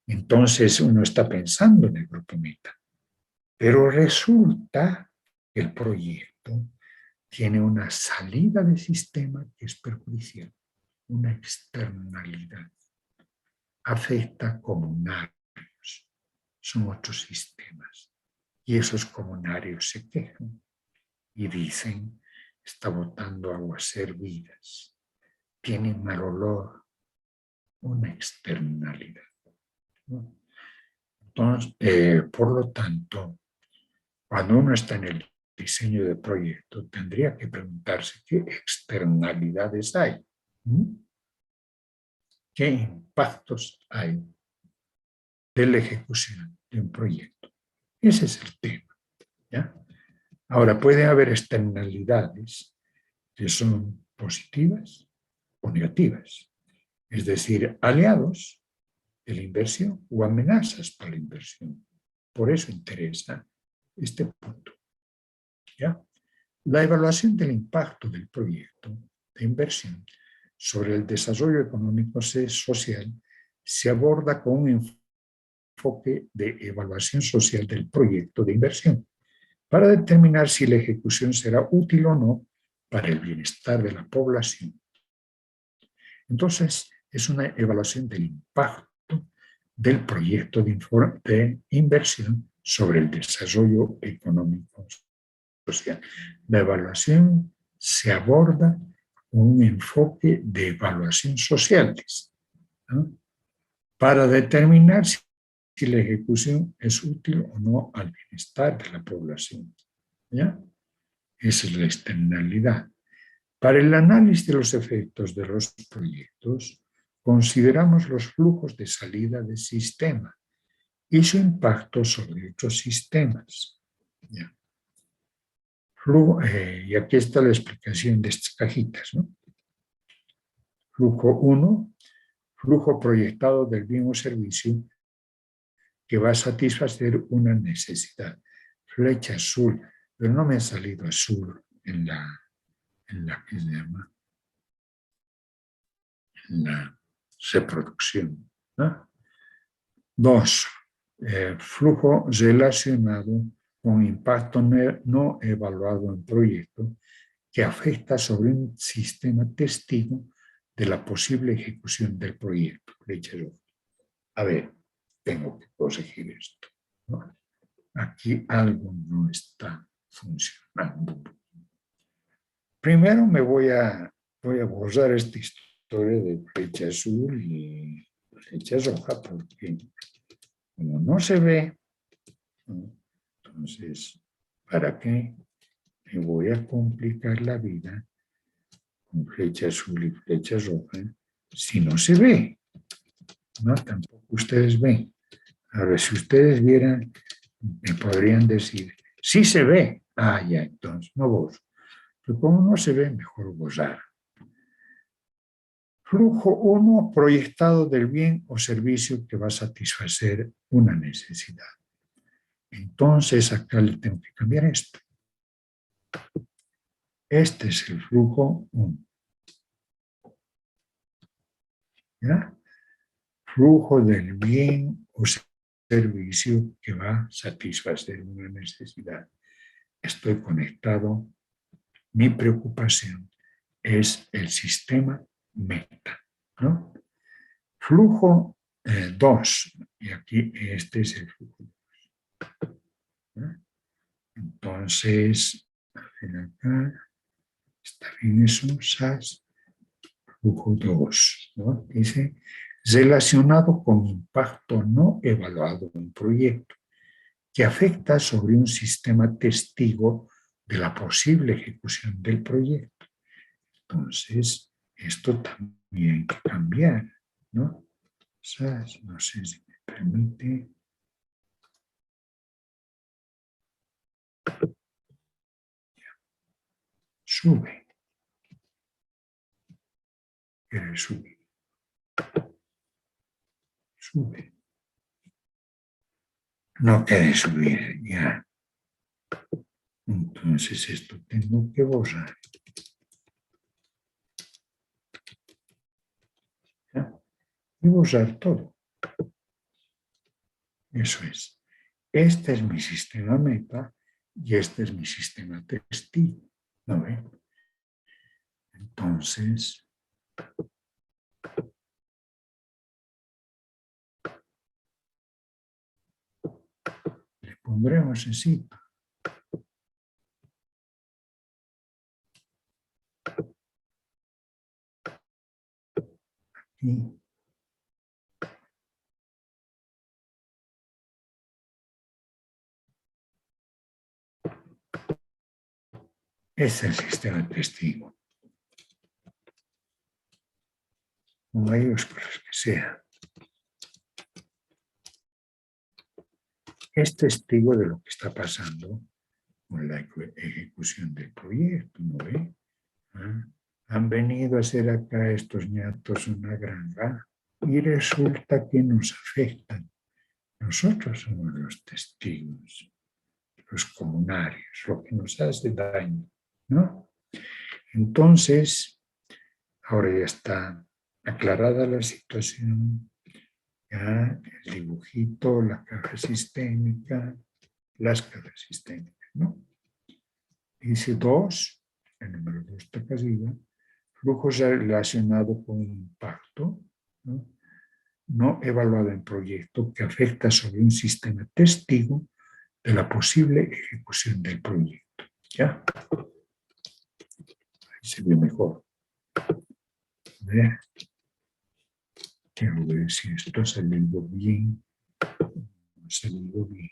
S1: Entonces uno está pensando en el grupo meta, pero resulta que el proyecto tiene una salida de sistema que es perjudicial, una externalidad. Afecta comunarios, son otros sistemas. Y esos comunarios se quejan y dicen, está botando aguas hervidas, tiene mal olor, una externalidad, ¿no? Entonces, por lo tanto, cuando uno está en el diseño de proyecto, tendría que preguntarse qué externalidades hay, ¿Mm? ¿Qué impactos hay de la ejecución de un proyecto? Ese es el tema, ¿ya? Ahora, puede haber externalidades que son positivas o negativas, es decir, aliados de la inversión o amenazas para la inversión. Por eso interesa este punto, ¿ya? La evaluación del impacto del proyecto de inversión sobre el desarrollo económico y social se aborda con un enfoque de evaluación social del proyecto de inversión para determinar si la ejecución será útil o no para el bienestar de la población. Entonces, es una evaluación del impacto del proyecto de inversión sobre el desarrollo económico social. La evaluación se aborda con un enfoque de evaluación social, ¿no? Para determinar si la ejecución es útil o no al bienestar de la población, ¿ya? Esa es la externalidad. Para el análisis de los efectos de los proyectos, consideramos los flujos de salida del sistema y su impacto sobre otros sistemas, ¿ya? Y aquí está la explicación de estas cajitas, ¿no? Flujo 1, flujo proyectado del bien o servicio que va a satisfacer una necesidad. Flecha azul, pero no me ha salido azul en la que se llama, en la reproducción, ¿no? 2, flujo relacionado con impacto no evaluado en proyecto que afecta sobre un sistema testigo de la posible ejecución del proyecto. A ver, tengo que corregir esto, ¿no? Aquí algo no está funcionando. Primero me voy a borrar esta historia de flecha azul y flecha roja porque como no se ve, ¿no? Entonces, ¿para qué me voy a complicar la vida con flecha azul y flecha roja si no se ve? No, tampoco ustedes ven. Ahora, si ustedes vieran, me podrían decir, sí se ve. Ah, ya, entonces, no borro. Pero como no se ve, mejor borrar. Flujo 1, proyectado del bien o servicio que va a satisfacer una necesidad. Entonces, acá le tengo que cambiar esto. Este es el flujo 1. ¿Ya? Flujo del bien o servicio que va a satisfacer una necesidad. Estoy conectado. Mi preocupación es el sistema meta, ¿no? Flujo 2, y aquí este es el flujo 2. ¿No? Entonces, acá, está bien eso, SAS, flujo 2, ¿no? Dice, relacionado con impacto no evaluado en proyecto, que afecta sobre un sistema testigo de la posible ejecución del proyecto. Entonces, esto también hay que cambiar, ¿no? SAS, no sé si me permite. Sube. Quiere subir. Sube. No quiere subir, ya. Entonces esto tengo que borrar. ¿Ya? Y borrar todo. Eso es. Este es mi sistema meta y este es mi sistema testigo. ¿No ven? Entonces, le pondremos así. Aquí. Es el sistema testigo. Con ellos por los que sea. Es testigo de lo que está pasando con la ejecución del proyecto, ¿no ve? ¿Ah? Han venido a hacer acá estos ñatos una granja y resulta que nos afectan. Nosotros somos los testigos, los comunarios, lo que nos hace daño, ¿no? Entonces, ahora ya está aclarada la situación, ya el dibujito, la caja sistémica, las cajas sistémicas, ¿no? Dice 2, el número 2 está acá arriba, flujos relacionados con impacto, ¿no? No evaluado en proyecto que afecta sobre un sistema testigo de la posible ejecución del proyecto. ¿Ya? Ahí se ve mejor. ¿Ve? Quiero ver si esto ha salido bien. No ha salido bien.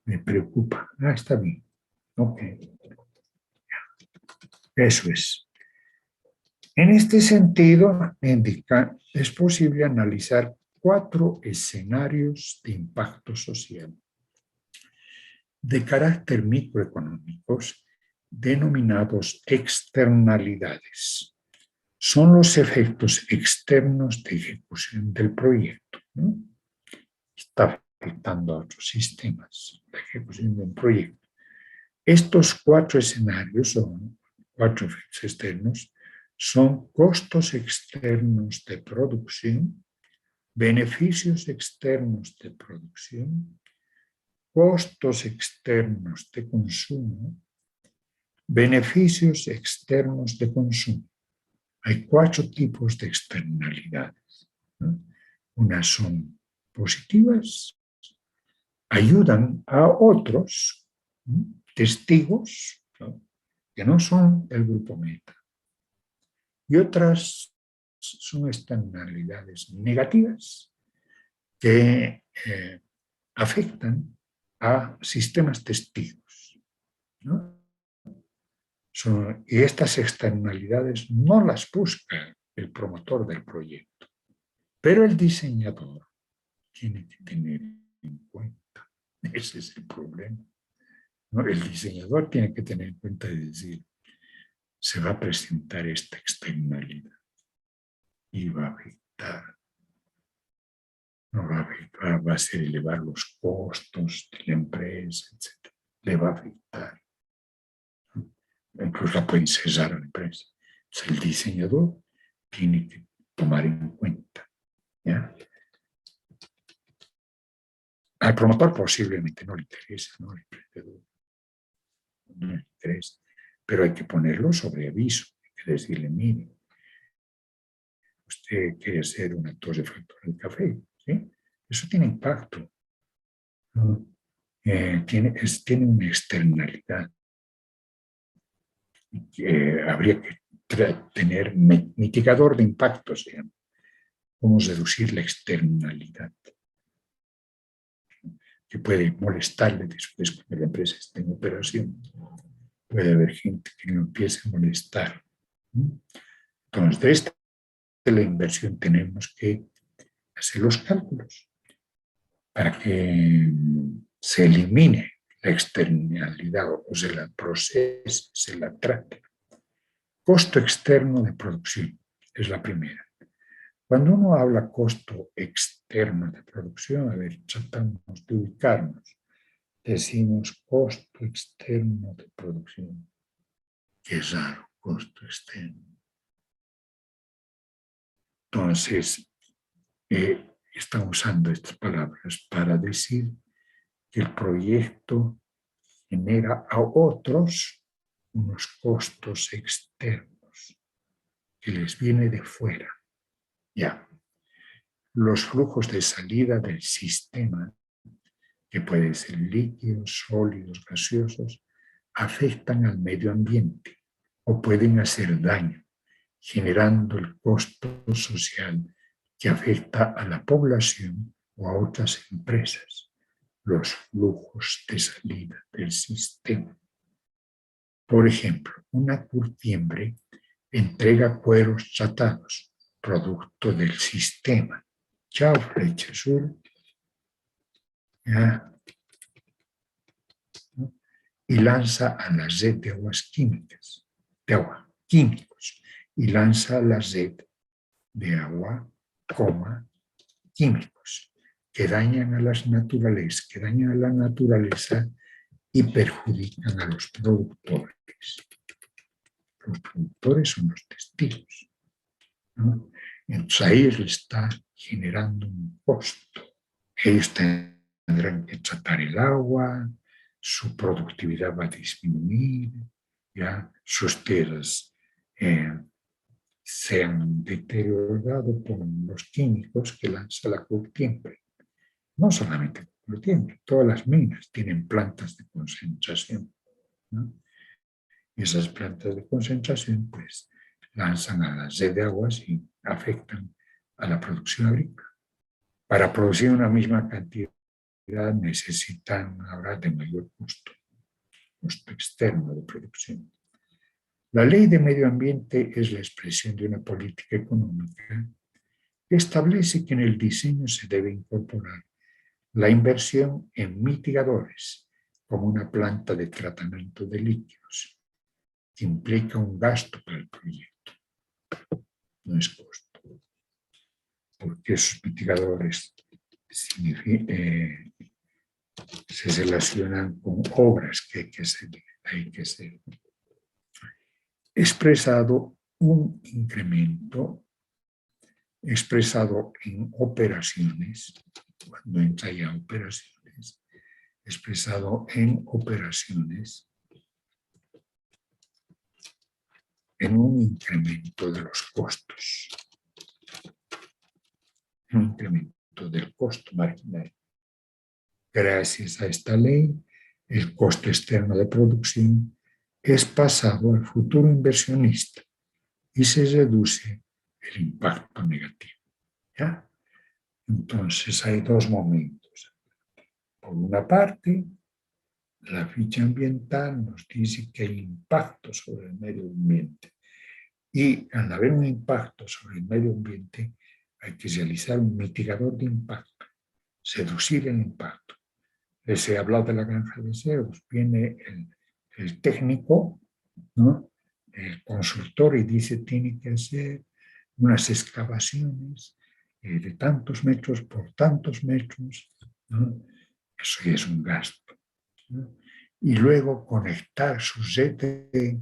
S1: Me preocupa. Ah, está bien. Ok. Eso es. En este sentido, indica, es posible analizar 4 escenarios de impacto social de carácter microeconómicos denominados externalidades. Son los efectos externos de ejecución del proyecto, ¿no? Está afectando a otros sistemas, la ejecución de un proyecto. Estos 4 escenarios son 4 efectos externos, son costos externos de producción, beneficios externos de producción, costos externos de consumo, beneficios externos de consumo. Hay 4 tipos de externalidades, ¿no? Unas son positivas, ayudan a otros, ¿no? Testigos, ¿no? Que no son el grupo meta. Y otras son externalidades negativas que afectan a sistemas testigos, ¿no? Y estas externalidades no las busca el promotor del proyecto, pero el diseñador tiene que tener en cuenta. Ese es el problema, ¿no? El diseñador tiene que tener en cuenta y decir, se va a presentar esta externalidad y va a afectar, no va a afectar, va a ser elevar los costos de la empresa, etc. Le va a afectar. Incluso la pueden cesar a la empresa. Entonces, el diseñador tiene que tomar en cuenta, ¿ya? Al promotor posiblemente no le interesa, ¿no? Al emprendedor no le interesa, pero hay que ponerlo sobre aviso, hay que decirle, mire, usted quiere hacer una torre factora de café, ¿sí? Eso tiene impacto, ¿no? Tiene una externalidad. Habría que tener mitigador de impacto, se llama. Cómo reducir la externalidad que puede molestarle después cuando la empresa esté en operación. Puede haber gente que lo empiece a molestar. Entonces, de esta de la inversión tenemos que hacer los cálculos para que se elimine la externalidad o se la procese, se la trate. Costo externo de producción es la primera. Cuando uno habla costo externo de producción, a ver, tratamos de ubicarnos. decimos costo externo de producción. Qué raro, costo externo. Entonces, están usando estas palabras para decir que el proyecto genera a otros unos costos externos que les viene de fuera. Ya. Los flujos de salida del sistema, que pueden ser líquidos, sólidos, gaseosos, afectan al medio ambiente o pueden hacer daño, generando el costo social que afecta a la población o a otras empresas, los flujos de salida del sistema. Por ejemplo, una curtiembre entrega cueros tratados, producto del sistema. Chao, flecha azul. ¿Ya? Y lanza a la red de aguas químicos, y lanza a la red de agua, químicos, que dañan a las naturalezas, que dañan a la naturaleza y perjudican a los productores. Los productores son los testigos, ¿no? Entonces a ellos les está generando un costo. Ellos tendrán que tratar el agua, su productividad va a disminuir, ¿ya? Sus tierras se han deteriorado por los químicos que lanza la curtiembre. No solamente la curtiembre, todas las minas tienen plantas de concentración, ¿no? Y esas plantas de concentración pues lanzan a la red de aguas y afectan a la producción agrícola. Para producir una misma cantidad necesitan ahora de mayor costo externo de producción. La ley de medio ambiente es la expresión de una política económica que establece que en el diseño se debe incorporar la inversión en mitigadores, como una planta de tratamiento de líquidos, que implica un gasto para el proyecto. No es costo, porque esos mitigadores se relacionan con obras que hay que hacer. Expresado un incremento, expresado en operaciones, cuando entra ya operaciones, expresado en operaciones, en un incremento de los costos, un incremento del costo marginal. Gracias a esta ley, el costo externo de producción es pasado al futuro inversionista y se reduce el impacto negativo. ¿Ya? Entonces hay dos momentos. Por una parte, la ficha ambiental nos dice que hay impacto sobre el medio ambiente y al haber un impacto sobre el medio ambiente hay que realizar un mitigador de impacto, reducir el impacto. Les he hablado de la granja de cerdos, viene el técnico, ¿no? El consultor y dice tiene que hacer unas excavaciones de tantos metros por tantos metros, ¿no? Eso ya es un gasto, ¿no? Y luego conectar su red de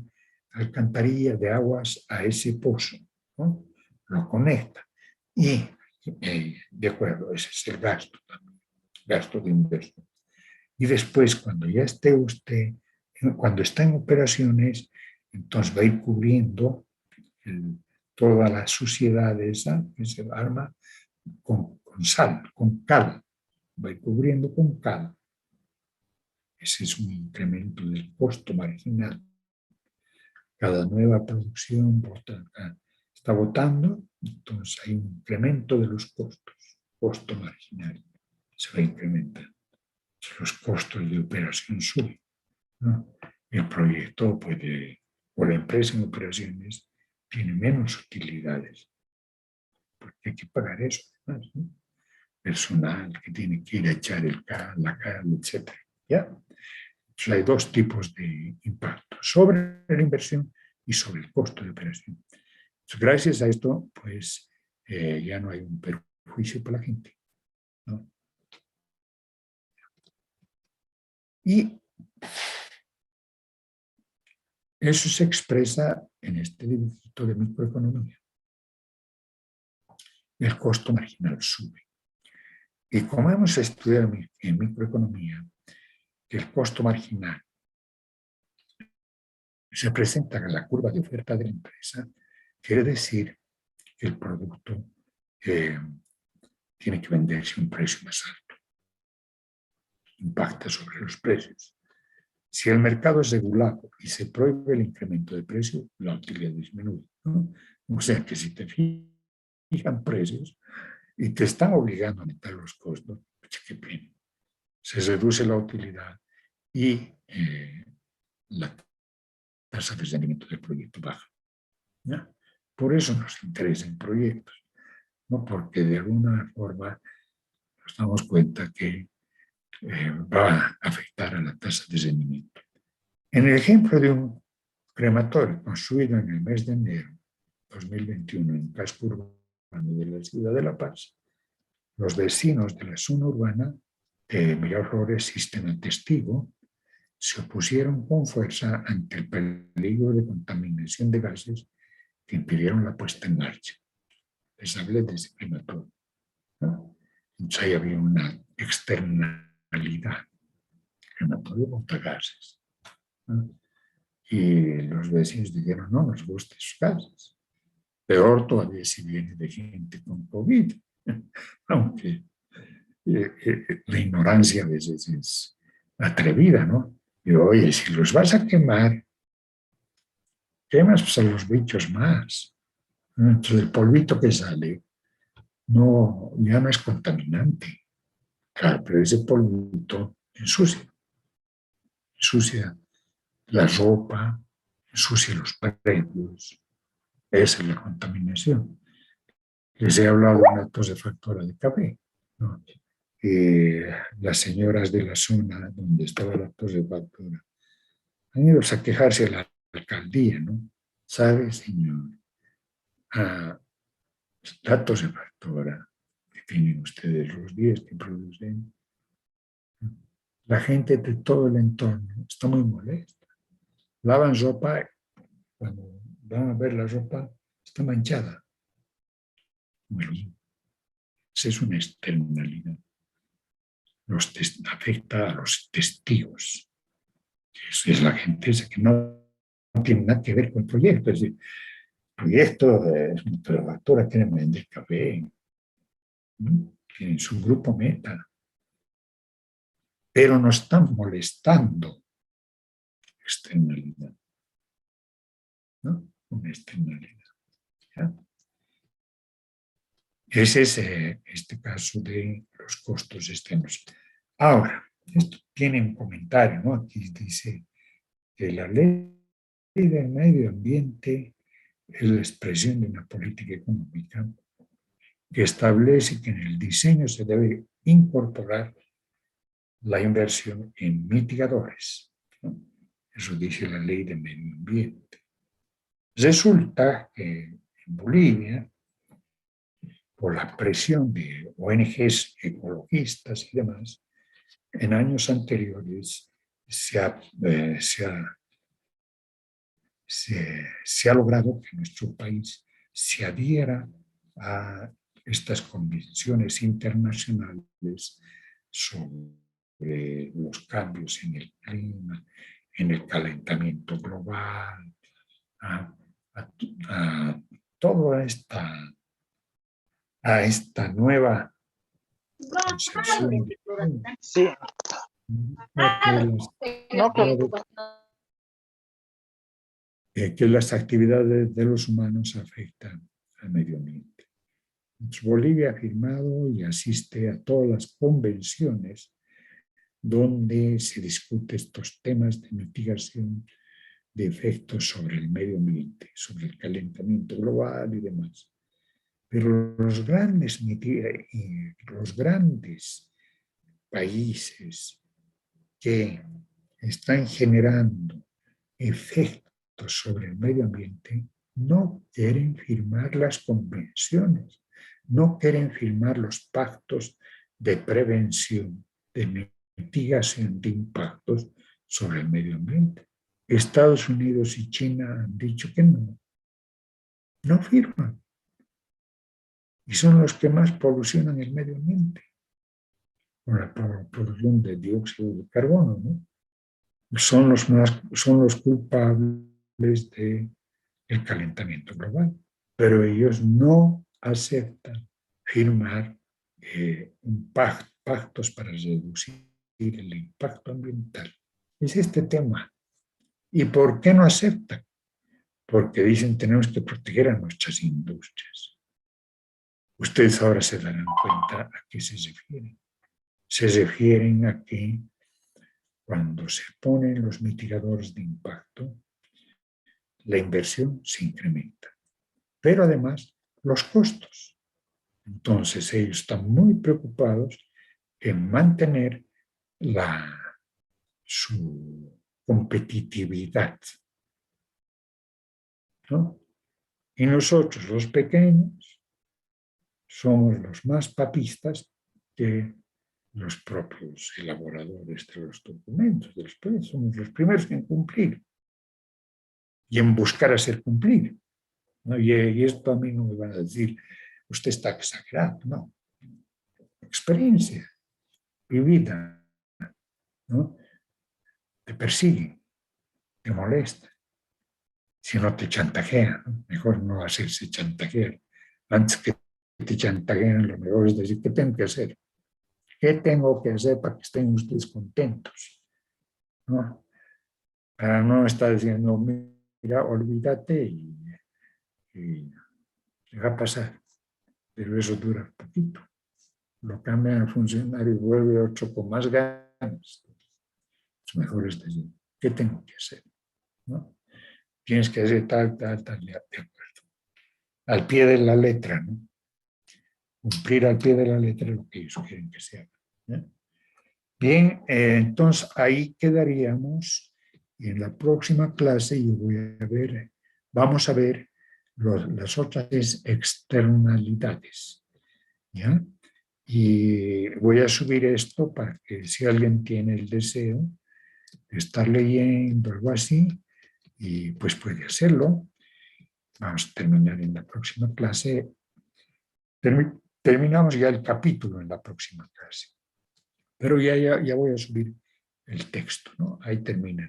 S1: alcantarilla de aguas a ese pozo, ¿no? Lo conecta y de acuerdo, ese es el gasto también, gasto de inversión. Y después, cuando ya esté usted, cuando está en operaciones, entonces va a ir cubriendo toda la suciedad esa que se arma con sal, con cal. Va a ir cubriendo con cal. Ese es un incremento del costo marginal. Cada nueva producción está botando, entonces hay un incremento de los costos, costo marginal. Se va a incrementar. Los costos de operación suben, ¿no? El proyecto puede, o la empresa en operaciones, tiene menos utilidades, porque hay que pagar eso además, ¿no? Personal que tiene que ir a echar la cal, etc. ¿Ya? Entonces hay dos tipos de impacto, sobre la inversión y sobre el costo de operación. Entonces, gracias a esto, pues ya no hay un perjuicio para la gente, ¿no? Y eso se expresa en este dibujito de microeconomía. El costo marginal sube. Y como hemos estudiado en microeconomía, que el costo marginal se presenta en la curva de oferta de la empresa, quiere decir que el producto tiene que venderse a un precio más alto. Impacta sobre los precios. Si el mercado es regulado y se prohíbe el incremento de precio, la utilidad disminuye, ¿no? O sea que si te fijan precios y te están obligando a aumentar los costos, pues qué pena. Se reduce la utilidad y la tasa de rendimiento del proyecto baja, ¿ya? Por eso nos interesa en proyectos, ¿no? Porque de alguna forma nos damos cuenta que va a afectar a la tasa de rendimiento. En el ejemplo de un crematorio construido en el mes de enero de 2021 en casco urbano de la ciudad de La Paz, los vecinos de la zona urbana de Miraflores, sistema testigo, se opusieron con fuerza ante el peligro de contaminación de gases que impidieron la puesta en marcha. Les hablé de ese crematorio, ¿no? Entonces ahí había una externalidad, crematorio contra gases, ¿no? Y los vecinos dijeron, no nos gustan sus gases. Peor todavía si viene de gente con COVID, aunque la ignorancia a veces es atrevida, ¿no? Y oye, si los vas a quemar, quemas pues, a los bichos más. Entonces el polvito que sale no, ya no es contaminante. Claro, pero ese polvito ensucia la ropa, ensucia los predios. Esa es la contaminación. Les he hablado de una tosefactora de café, ¿no? Las señoras de la zona donde estaba la tosefactora han ido a quejarse a la alcaldía, ¿no? ¿Sabe, señor? La tosefactora que tienen ustedes, los días que producen, la gente de todo el entorno está muy molesta. Lavan ropa, cuando van a ver la ropa, está manchada. Bueno, esa es una externalidad. Afecta a los testigos. Eso es la gente esa que no tiene nada que ver con el proyecto. Es decir, el proyecto es una factura, quieren vender café, ¿no? Tienen su grupo meta. Pero nos están molestando. Externalidad, ¿no? Una externalidad, ¿ya? Ese es este caso de los costos externos. Ahora, esto tiene un comentario, ¿no? Aquí dice que la ley del medio ambiente es la expresión de una política económica que establece que en el diseño se debe incorporar la inversión en mitigadores, ¿no? Eso dice la ley del medio ambiente. Resulta que en Bolivia, por la presión de ONGs ecologistas y demás, en años anteriores se ha logrado que nuestro país se adhiera a estas convenciones internacionales sobre los cambios en el clima, en el calentamiento global, a toda esta nueva concepción de
S4: Sí,
S1: que las actividades de los humanos afectan al medio ambiente. Bolivia ha firmado y asiste a todas las convenciones donde se discute estos temas de mitigación de efectos sobre el medio ambiente, sobre el calentamiento global y demás. Pero los grandes países que están generando efectos sobre el medio ambiente no quieren firmar las convenciones, no quieren firmar los pactos de prevención, de mitigación de impactos sobre el medio ambiente. Estados Unidos y China han dicho que no firman. Y son los que más polucionan el medio ambiente por la producción de dióxido de carbono, ¿no? Son los culpables del calentamiento global, pero ellos no aceptan firmar pactos para reducir el impacto ambiental. Es este tema. ¿Y por qué no aceptan? Porque dicen tenemos que proteger a nuestras industrias. Ustedes ahora se darán cuenta a qué se refieren. Se refieren a que cuando se ponen los mitigadores de impacto, la inversión se incrementa. Pero además, los costos. Entonces, ellos están muy preocupados en mantener su competitividad, ¿no? Y nosotros, los pequeños, somos los más papistas que los propios elaboradores de los documentos, de los proyectos. Somos los primeros en cumplir y en buscar hacer cumplir, ¿no? Y esto a mí no me van a decir, usted está exagerado, no. Experiencia vivida, ¿no? Te persiguen, te molestan. Si no te chantajean, ¿no? Mejor no hacerse chantajear. Antes que te chantajeen, lo mejor es decir, ¿qué tengo que hacer? ¿Qué tengo que hacer para que estén ustedes contentos? ¿No? Para no estar diciendo, mira, olvídate y va a pasar. Pero eso dura poquito. Lo cambian al funcionario y vuelve otro con más ganas. Es mejor es decir, ¿qué tengo que hacer? ¿No? Tienes que hacer tal, de acuerdo. Al pie de la letra, ¿no? Cumplir al pie de la letra lo que ellos quieren que se haga, ¿no? Bien, entonces ahí quedaríamos. Y en la próxima clase vamos a ver las otras externalidades, ¿ya? Y voy a subir esto para que si alguien tiene el deseo de estar leyendo algo así, y pues puede hacerlo. Vamos a terminar en la próxima clase. Terminamos ya el capítulo en la próxima clase. Pero ya voy a subir el texto, ¿no? Ahí termina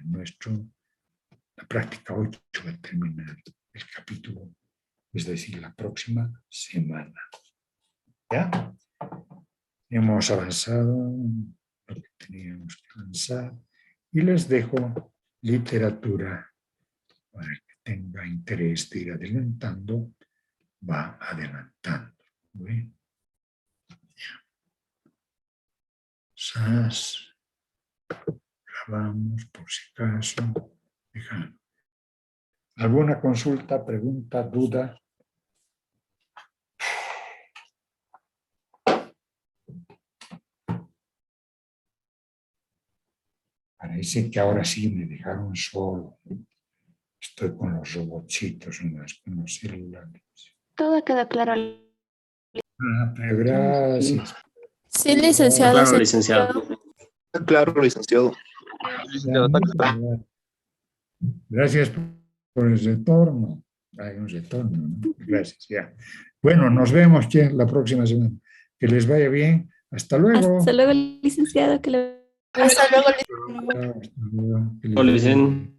S1: la práctica 8 va a terminar el capítulo, es decir, la próxima semana. ¿Ya? Hemos avanzado lo que teníamos que avanzar y les dejo literatura para el que tenga interés de ir adelantando, va adelantando. ¿Bien? SAS, grabamos por si acaso. Dejando. ¿Alguna consulta, pregunta, duda? Parece que ahora sí me dejaron solo. Estoy con los robotcitos, con los celulares.
S2: Todo queda claro.
S1: Pero gracias.
S3: Sí, licenciado.
S4: Claro, licenciado.
S5: Claro, licenciado.
S1: Gracias por el retorno. Hay un retorno, ¿no? Gracias, ya. Bueno, nos vemos ya la próxima semana. Que les vaya bien. Hasta luego.
S2: Hasta luego, licenciado. Que le...
S3: Hasta luego.
S1: Hasta luego. Que les vaya bien.